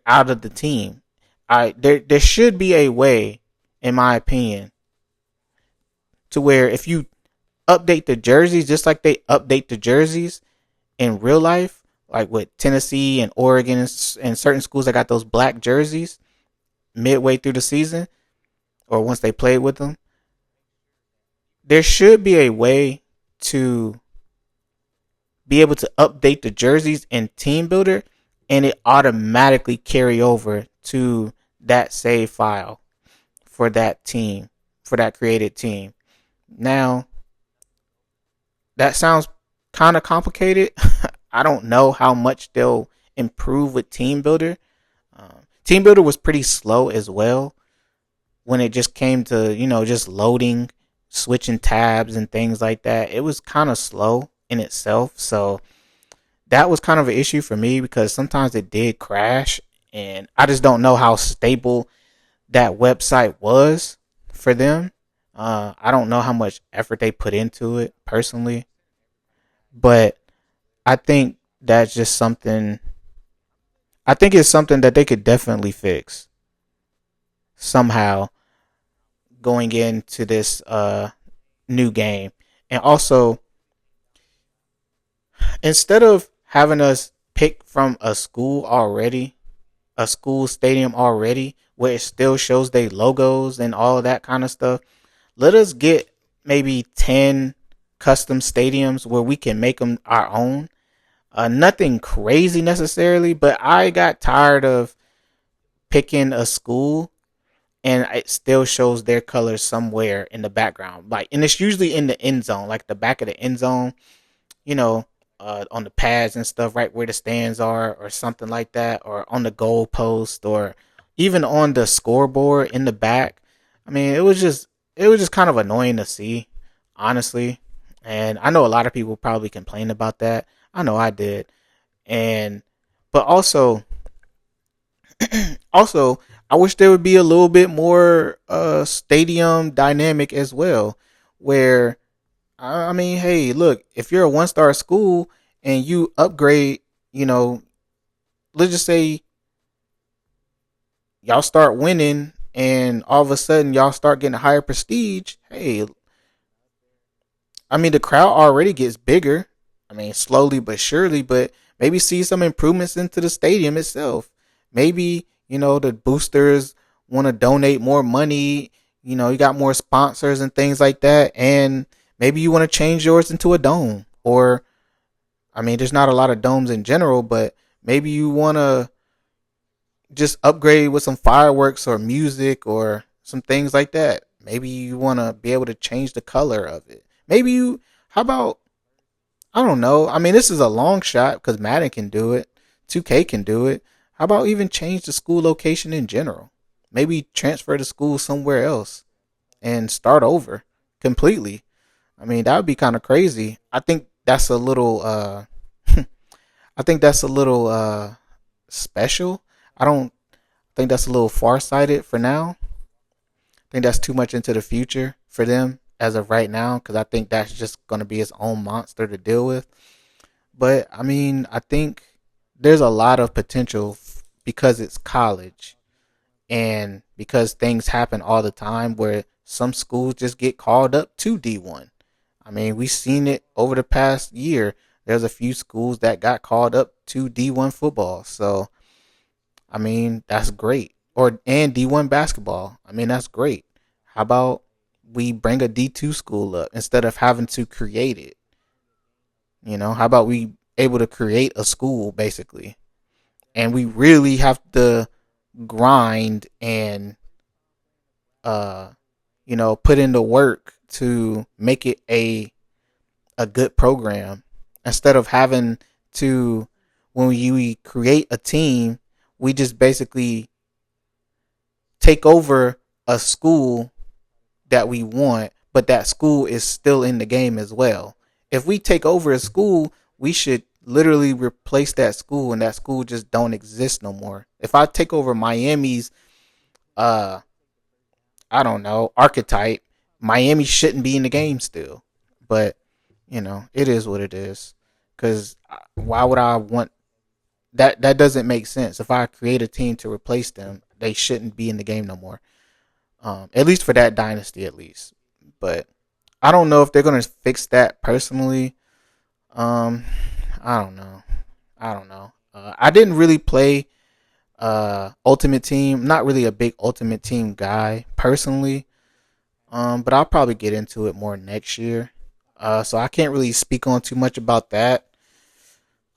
out of the team. There should be a way, in my opinion, to where if you update the jerseys just like they update the jerseys in real life, like with Tennessee and Oregon and certain schools that got those black jerseys midway through the season or once they played with them, there should be a way to be able to update the jerseys in Team Builder and it automatically carry over to that save file for that team, for that created team. Now, that sounds kind of complicated. I don't know how much they'll improve with Team Builder. Team Builder was pretty slow as well when it just came to, just loading, switching tabs and things like that. It was kind of slow in itself. So that was kind of an issue for me because sometimes it did crash. And I just don't know how stable that website was for them. I don't know how much effort they put into it personally. But I think that's just something. I think it's something that they could definitely fix somehow going into this new game. And also, instead of having us pick from a school already, a school stadium already, where it still shows their logos and all that kind of stuff, let us get maybe 10 custom stadiums where we can make them our own. Nothing crazy necessarily, but I got tired of picking a school and it still shows their colors somewhere in the background. And it's usually in the end zone, like the back of the end zone, you know, on the pads and stuff, right where the stands are, or something like that, or on the goal post, or even on the scoreboard in the back. I mean, it was just kind of annoying to see, honestly. And I know a lot of people probably complained about that. I know I did. But also, Also, I wish there would be a little bit more stadium dynamic as well, where I mean, hey, look, if you're a one-star school and you upgrade, you know, let's just say y'all start winning and all of a sudden y'all start getting higher prestige. Hey, I mean, the crowd already gets bigger. I mean, slowly but surely, but maybe see some improvements into the stadium itself. Maybe, the boosters want to donate more money. You got more sponsors and things like that. And maybe you want to change yours into a dome. Or, I mean, there's not a lot of domes in general, but maybe you want to just upgrade with some fireworks or music or some things like that. Maybe you want to be able to change the color of it. How about, I don't know. I mean, this is a long shot because Madden can do it, 2K can do it. How about even change the school location in general? Maybe transfer the school somewhere else and start over completely. I mean, that would be kind of crazy. I think that's a little, I think that's a little, special. I don't think that's a little far-sighted for now. I think that's too much into the future for them as of right now because I think that's just going to be its own monster to deal with. But I mean, I think there's a lot of potential because it's college and because things happen all the time where some schools just get called up to D1. I mean, we've seen it over the past year. There's a few schools that got called up to D1 football. So, I mean, that's great. And D1 basketball. I mean, that's great. How about we bring a D2 school up instead of having to create it? How about we able to create a school basically? And we really have to grind and put in the work to make it a good program instead of having to when we create a team, we just basically take over a school that we want, but that school is still in the game as well. If we take over a school, we should literally replace that school and that school just don't exist no more. If I take over Miami's uh I don't know, archetype, Miami shouldn't be in the game still. But, it is what it is. Cuz why would I want that doesn't make sense. If I create a team to replace them, they shouldn't be in the game no more. At least for that dynasty, at least. But I don't know if they're gonna fix that personally. Um, I don't know. I don't know. I didn't really play Ultimate Team. Not really a big Ultimate Team guy personally. But I'll probably get into it more next year. So I can't really speak on too much about that.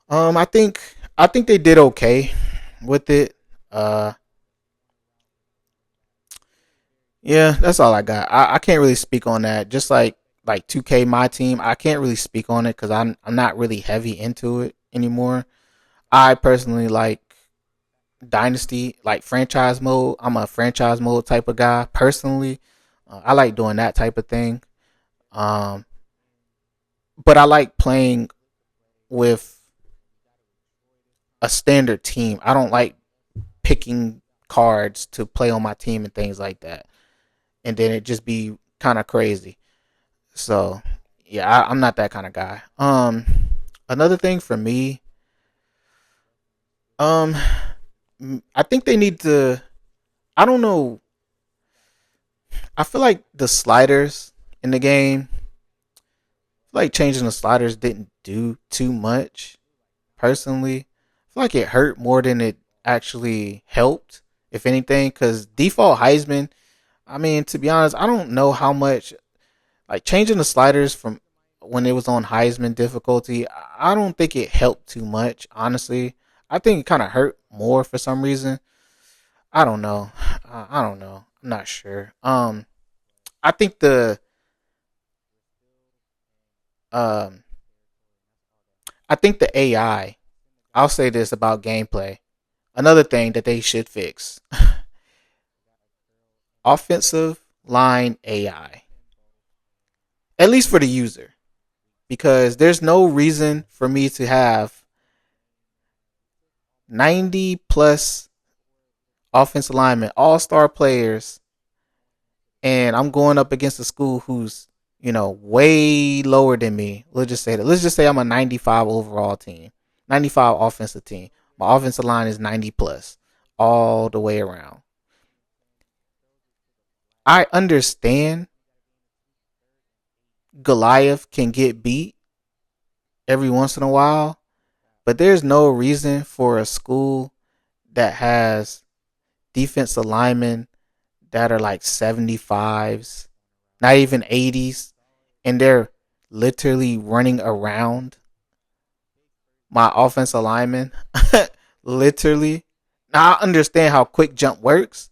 I think they did okay with it. Uh, Yeah, that's all I got. I can't really speak on that. Just like 2K, my team, I can't really speak on it because I'm not really heavy into it anymore. I personally like Dynasty, like franchise mode. I'm a franchise mode type of guy personally. I like doing that type of thing. Um, but I like playing with a standard team. I don't like picking cards to play on my team and things like that. And then it just be kind of crazy. So yeah, I'm not that kind of guy. Another thing for me, um, I think they need to. I don't know. I feel like the sliders in the game, like changing the sliders didn't do too much. Personally, I feel like it hurt more than it actually helped. If anything, because default Heisman. I mean, to be honest, I don't know how much like changing the sliders from when it was on Heisman difficulty. I don't think it helped too much, honestly. I think it kind of hurt more for some reason. I don't know. I don't know. I'm not sure. I think um I think the AI. I'll say this about gameplay. Another thing that they should fix: offensive line AI, at least for the user, because there's no reason for me to have 90 plus. offensive linemen, all-star players, and I'm going up against a school who's, way lower than me. Let's just say that. Let's just say I'm a 95 overall team, 95 offensive team. My offensive line is 90 plus all the way around. I understand Goliath can get beat every once in a while, but there's no reason for a school that has defensive linemen that are like 75s, not even 80s, and they're literally running around my offensive lineman. Literally. Now, I understand how quick jump works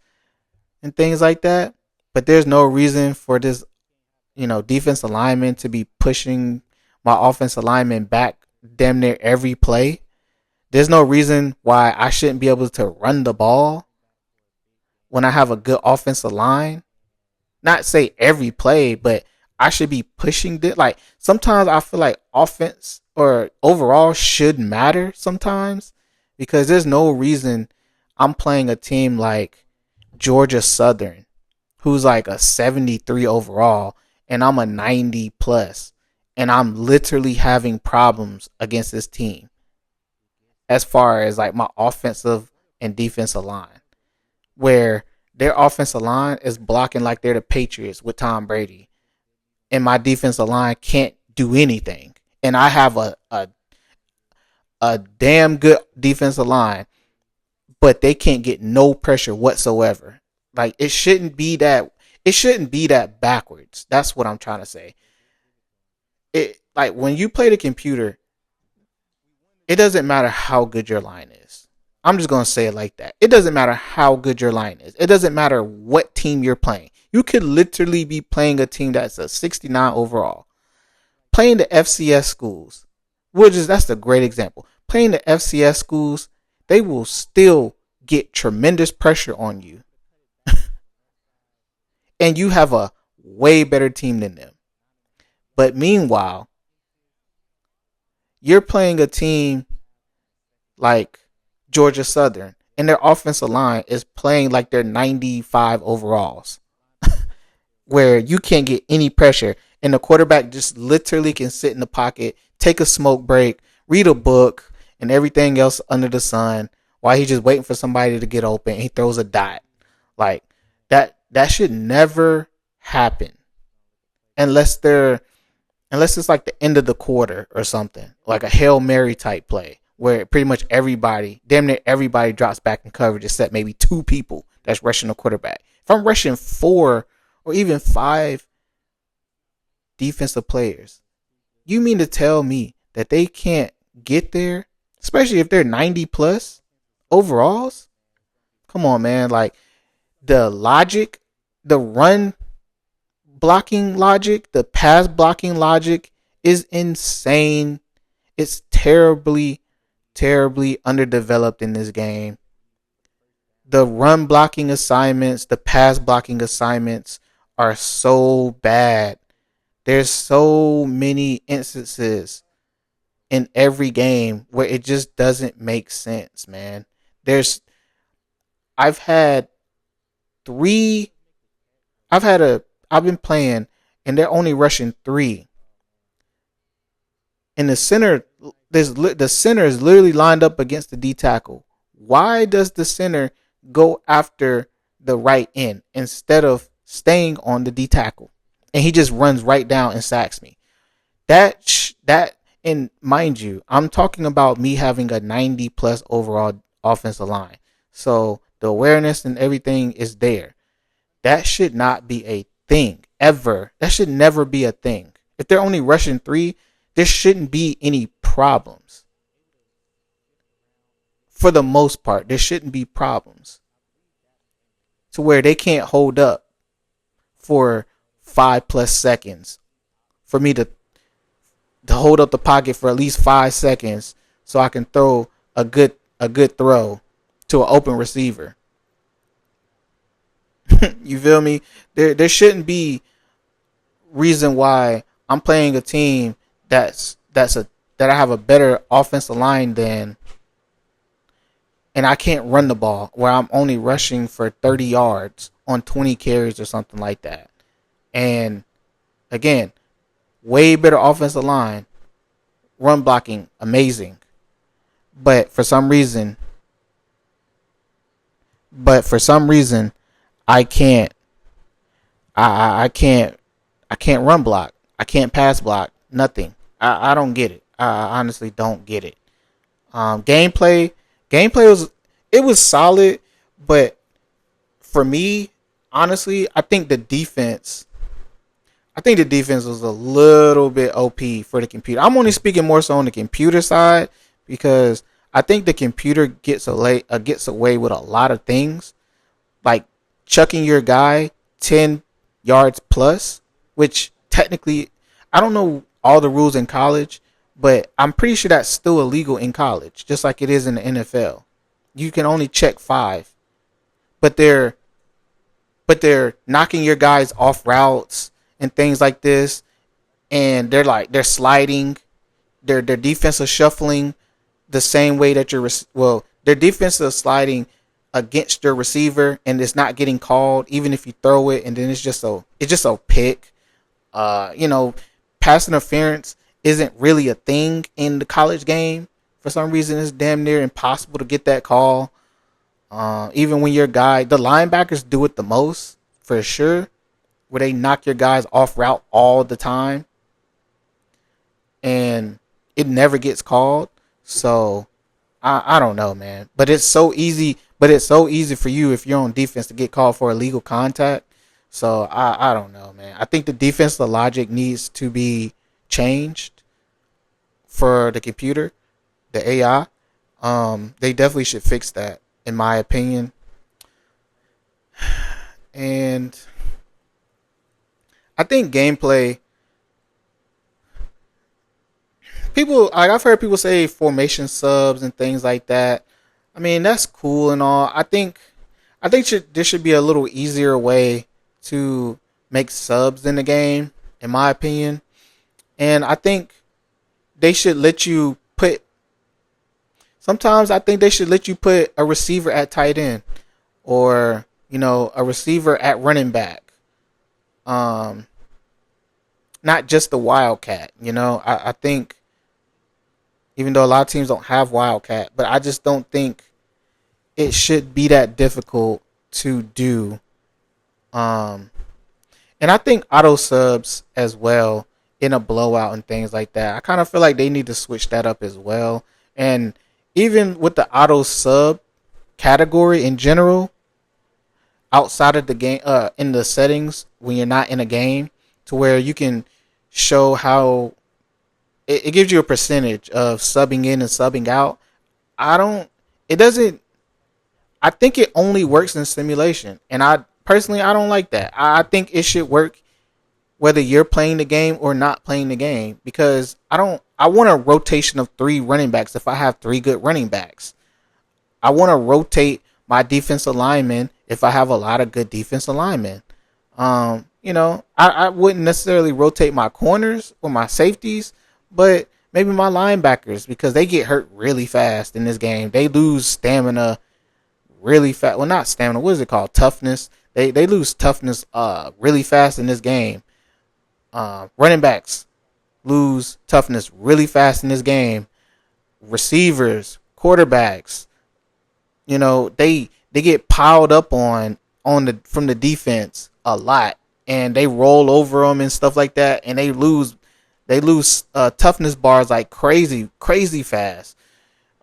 and things like that, but there's no reason for this, defensive lineman to be pushing my offensive lineman back damn near every play. There's no reason why I shouldn't be able to run the ball when I have a good offensive line. Not say every play, but I should be pushing it. Like sometimes I feel like offense or overall should matter sometimes, because there's no reason I'm playing a team like Georgia Southern, who's like a 73 overall, and I'm a 90 plus, and I'm literally having problems against this team as far as like my offensive and defensive line, where their offensive line is blocking like they're the Patriots with Tom Brady, and my defensive line can't do anything. And I have a damn good defensive line, but they can't get no pressure whatsoever. Like it shouldn't be that. It shouldn't be that backwards. That's what I'm trying to say. It like when you play the computer, it doesn't matter how good your line is. I'm just going to say it like that. It doesn't matter how good your line is. It doesn't matter what team you're playing. You could literally be playing a team that's a 69 overall. Playing the FCS schools, that's a great example. Playing the FCS schools, they will still get tremendous pressure on you. And you have a way better team than them. But meanwhile, you're playing a team like Georgia Southern, and their offensive line is playing like they're 95 overalls, where you can't get any pressure, and the quarterback just literally can sit in the pocket, take a smoke break, read a book, and everything else under the sun, while he's just waiting for somebody to get open. And he throws a dot. Like that should never happen unless it's like the end of the quarter or something, like a Hail Mary type play where pretty much damn near everybody drops back in coverage except maybe two people that's rushing the quarterback. If I'm rushing 4 or even 5 defensive players, you mean to tell me that they can't get there, especially if they're 90 plus overalls? Come on, man. Like the logic, the run blocking logic, the pass blocking logic is insane. It's terribly underdeveloped in this game. The run blocking assignments, the pass blocking assignments are so bad. There's so many instances in every game where it just doesn't make sense, man. I've had three, I've been playing and they're only rushing 3. And the center is literally lined up against the D tackle. Why does the center go after the right end instead of staying on the D tackle? And he just runs right down and sacks me. And mind you, I'm talking about me having a 90 plus overall offensive line. So the awareness and everything is there. That should not be a thing ever. That should never be a thing. If they're only rushing 3, there shouldn't be any problems. For the most part, there shouldn't be problems to where they can't hold up for 5+ seconds for me to hold up the pocket for at least 5 seconds so I can throw a good throw to an open receiver. You feel me? There shouldn't be reason why I'm playing a team that I have a better offensive line than, and I can't run the ball where I'm only rushing for 30 yards on 20 carries or something like that. And again, way better offensive line, run blocking, amazing. But for some reason, but for some reason, I can't, I can't, I can't run block. I can't pass block. Nothing. I don't get it. I honestly don't get it. Gameplay, gameplay was it was solid, but for me, honestly, I think the defense was a little bit OP for the computer. I'm only speaking more so on the computer side because I think the computer gets away with a lot of things, like chucking your guy 10 yards plus, which technically I don't know all the rules in college, but I'm pretty sure that's still illegal in college, just like it is in the NFL. You can only check 5, but they're knocking your guys off routes and things like this, and they're sliding, their defense is shuffling the same way that their defense is sliding against your receiver, and it's not getting called even if you throw it, and then it's just a pick. You know, pass interference isn't really a thing in the college game. For some reason, it's damn near impossible to get that call. Even when the linebackers do it the most for sure, where they knock your guys off route all the time, and it never gets called. So I don't know, man. But it's so easy. But it's so easy for you if you're on defense to get called for illegal contact. So I don't know, man. I think the defensive logic needs to be changed for the computer, the AI. They definitely should fix that, in my opinion. And I think gameplay. I've heard people say formation subs and things like that. I mean, that's cool and all. I think there should be a little easier way to make subs in the game, in my opinion. And I think they should let you put. Sometimes I think they should let you put a receiver at tight end, or a receiver at running back. Um, Not just the wildcat. I think even though a lot of teams don't have wildcat, but I just don't think it should be that difficult to do. Um, and I think auto subs as well in a blowout and things like that. I kind of feel like they need to switch that up as well. And even with the auto sub category in general, outside of the game, in the settings when you're not in a game, to where you can show how it gives you a percentage of subbing in and subbing out. I don't. It doesn't. I think it only works in simulation, and I don't like that. I think it should work whether you're playing the game or not playing the game, because I don't. I want a rotation of 3 running backs if I have 3 good running backs. I want to rotate my defensive linemen if I have a lot of good defensive linemen. I wouldn't necessarily rotate my corners or my safeties, but maybe my linebackers, because they get hurt really fast in this game. They lose stamina really fast. Well, not stamina. What is it called? Toughness. They lose toughness really fast in this game. Running backs lose toughness really fast in this game. Receivers, quarterbacks, they get piled up from the defense a lot, and they roll over them and stuff like that, and they lose toughness bars like crazy fast.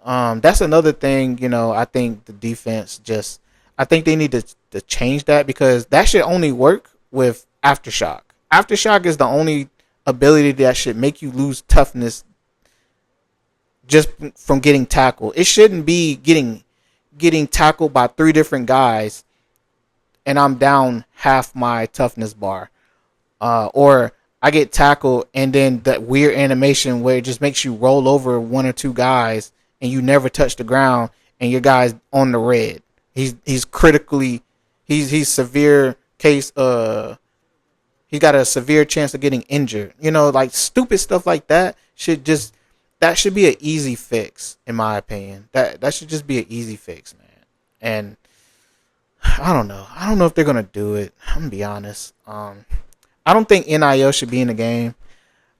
That's another thing. I think the defense I think they need to change that, because that should only work with aftershock. Aftershock is the only ability that should make you lose toughness just from getting tackled. It shouldn't be getting tackled by 3 different guys and I'm down half my toughness bar. Or I get tackled and then that weird animation where it just makes you roll over 1 or 2 guys and you never touch the ground and your guy's on the red. He's critically he's severe case he got a severe chance of getting injured. Like stupid stuff like that should just that should be an easy fix, in my opinion. That should just be an easy fix, man. And I don't know. I don't know if they're gonna do it. I'm gonna be honest. I don't think NIL should be in the game.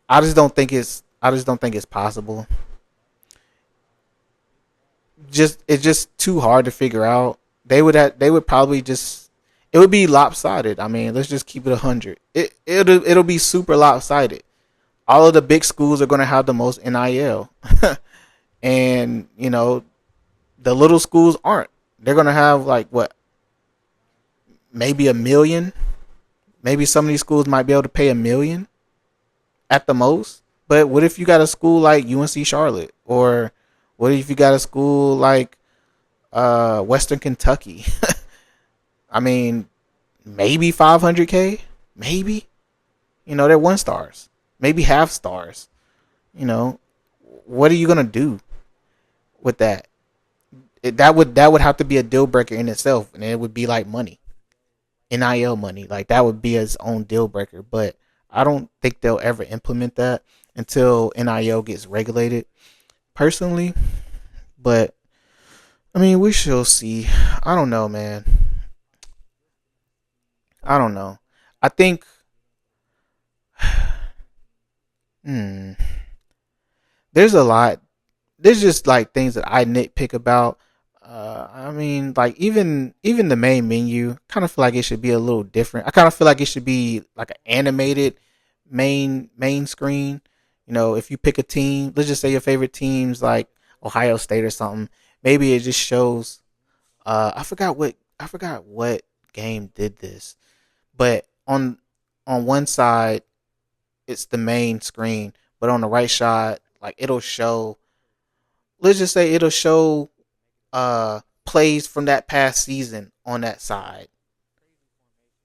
I just don't think it's. I just don't think it's possible. Just it's just too hard to figure out. They would probably just. It would be lopsided. I mean, let's just keep it 100. It'll be super lopsided. All of the big schools are gonna have the most NIL, and the little schools aren't. They're gonna have like what, maybe a million. Maybe some of these schools might be able to pay 1 million at the most. But what if you got a school like UNC Charlotte, or what if you got a school like Western Kentucky? I mean, maybe 500K, maybe. They're 1 stars, maybe half stars. You know, what are you gonna do with that? That would have to be a deal breaker in itself, and it would be like money. NIL money. Like that would be its own deal breaker. But I don't think they'll ever implement that until NIL gets regulated, personally. But I mean, we shall see. I don't know, man. I don't know. I think hmm, there's a lot. There's just like things that I nitpick about. I mean, like even the main menu, kind of feel like it should be a little different. I kind of feel like it should be like an animated main screen. If you pick a team, let's just say your favorite team's like Ohio State or something. Maybe it just shows. I forgot what game did this, but on one side it's the main screen, but on the right side, like it'll show. Let's just say it'll show plays from that past season on that side.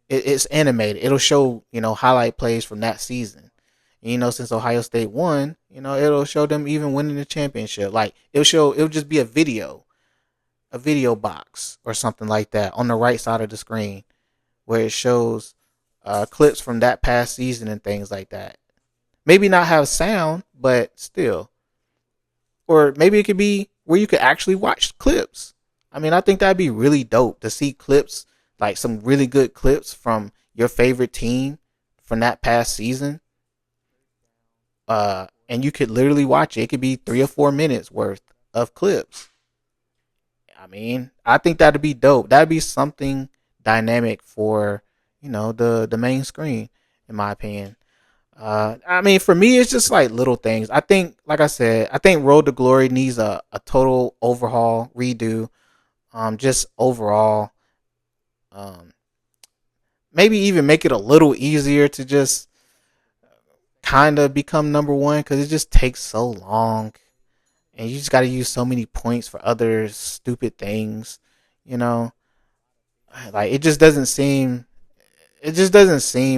It's animated. It'll show highlight plays from that season. And, since Ohio State won, it'll show them even winning the championship. Like it'll just be a video box or something like that on the right side of the screen where it shows clips from that past season and things like that. Maybe not have sound, but still. Or maybe it could be where you could actually watch clips. I mean, I think that'd be really dope to see clips, like some really good clips from your favorite team from that past season. And you could literally watch it. It could be 3 or 4 minutes worth of clips. I mean, I think that'd be dope. That'd be something dynamic for, the main screen, in my opinion. I mean, for me, it's just like little things. I think, like I said, I think Road to Glory needs a total overhaul, redo. Just overall, um, maybe even make it a little easier to just kind of become number one, because it just takes so long, and you just got to use so many points for other stupid things. You know, like it just doesn't seem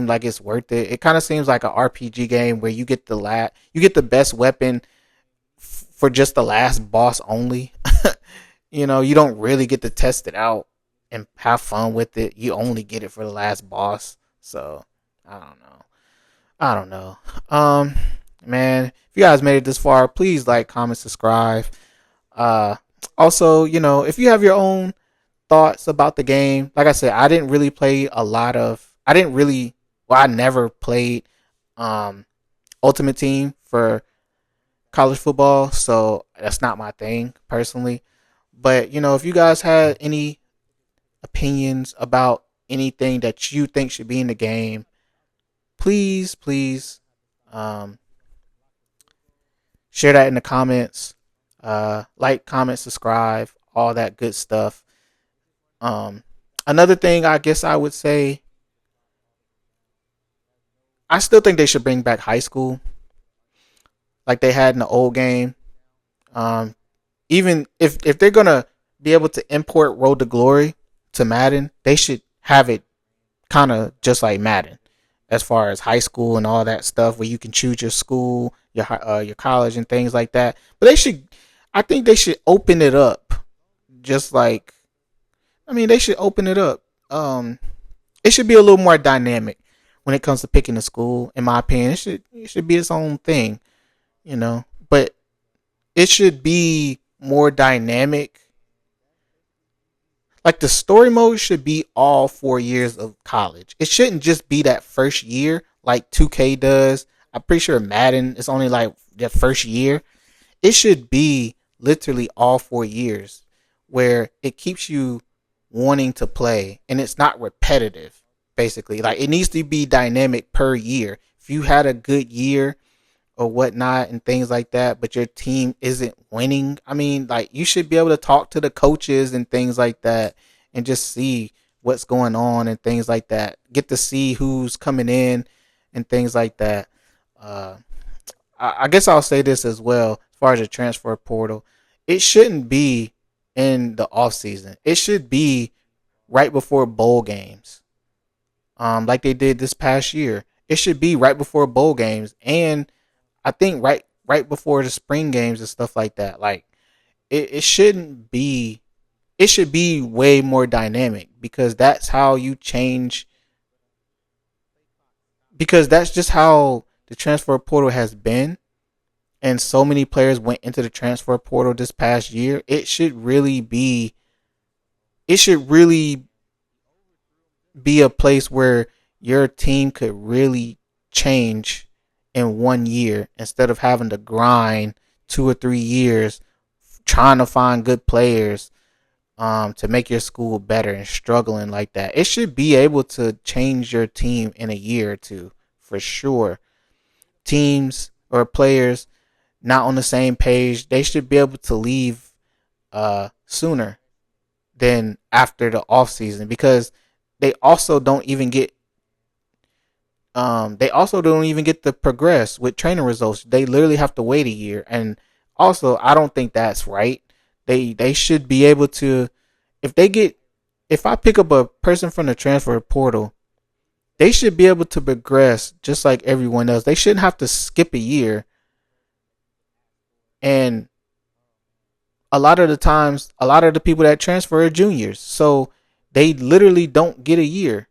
like it's worth it. It kind of seems like an RPG game where you get the best weapon for just the last boss only. You don't really get to test it out and have fun with it. You only get it for the last boss. So I don't know. I don't know. Man, if you guys made it this far, please like, comment, subscribe. Uh, Also, if you have your own thoughts about the game, like I said, I didn't really play a lot of. I didn't really. Well, I never played um Ultimate Team for college football, so that's not my thing personally. But if you guys had any opinions about anything that you think should be in the game, please um, share that in the comments. Like, comment, subscribe, all that good stuff. Um, Another thing I guess I would say, I still think they should bring back high school like they had in the old game. Um, Even if they're gonna be able to import Road to Glory to Madden, they should have it kind of just like Madden, as far as high school and all that stuff, where you can choose your school, your college, and things like that. But I think they should open it up, just like, I mean, they should open it up. It should be a little more dynamic when it comes to picking a school. In my opinion, it should be its own thing, But it should be more dynamic. Like the story mode should be all 4 years of college. It shouldn't just be that first year like 2K does. I'm pretty sure Madden is only like that first year. It should be literally all 4 years where it keeps you wanting to play and it's not repetitive. Basically, like it needs to be dynamic per year. If you had a good year or whatnot and things like that, but your team isn't winning, I mean, like you should be able to talk to the coaches and things like that and just see what's going on and things like that. Get to see who's coming in and things like that. Uh, I guess I'll say this as well as far as the transfer portal. It shouldn't be in the off season. It should be right before bowl games, like they did this past year. It should be right before bowl games, and I think right before the spring games and stuff like that. Like it shouldn't be. It should be way more dynamic because that's how you change. Because that's just how the transfer portal has been, and so many players went into the transfer portal this past year. It should really be. It should really be a place where your team could really change in 1 year instead of having to grind 2 or 3 years trying to find good players to make your school better and struggling like that. It should be able to change your team in a year or two for sure. Teams or players not on the same page, they should be able to leave sooner than after the off season because they also don't even get to progress with training results. They literally have to wait a year, and also I don't think that's right. They should be able to if they get if I pick up a person from the transfer portal, they should be able to progress just like everyone else. They shouldn't have to skip a year. And a lot of the times, a lot of the people that transfer are juniors, so they literally don't get a year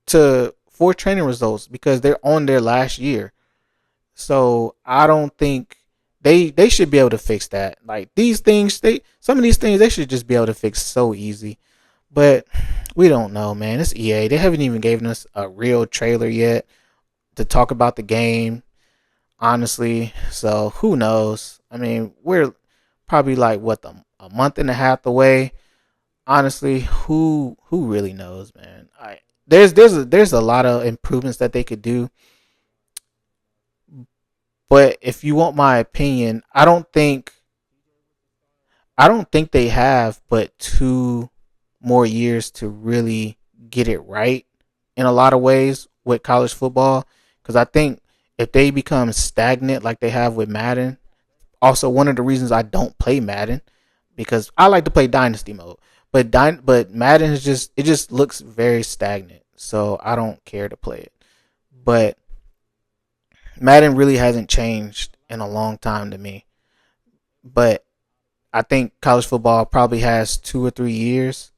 to for training results because they're on their last year. So I don't think they should be able to fix that. Like these things, they some of these things they should just be able to fix so easy. But we don't know, man. It's EA. They haven't even given us a real trailer yet to talk about the game, honestly. So who knows? I mean, we're probably like what a month and a half away. Honestly, who really knows, man? There's a lot of improvements that they could do, but if you want my opinion, I don't think they have but 2 more years to really get it right in a lot of ways with college football. Because I think if they become stagnant like they have with Madden, also one of the reasons I don't play Madden because I like to play Dynasty mode, but Madden is just looks very stagnant, so I don't care to play it. But Madden really hasn't changed in a long time to me. But I think college football probably has 2 or 3 years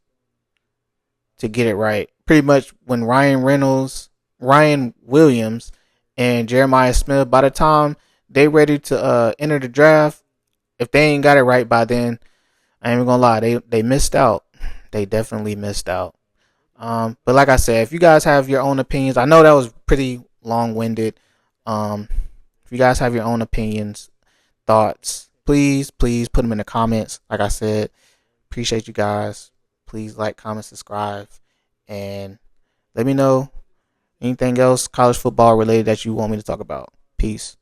to get it right. Pretty much when Ryan Reynolds, Ryan Williams, and Jeremiah Smith, by the time they ready to enter the draft, if they ain't got it right by then, I ain't even gonna lie, they missed out. They definitely missed out. But like I said, if you guys have your own opinions, I know that was pretty long winded. Um, if you guys have your own opinions, thoughts, please put them in the comments. Like I said, appreciate you guys. Please like, comment, subscribe, and let me know anything else college football related that you want me to talk about. Peace.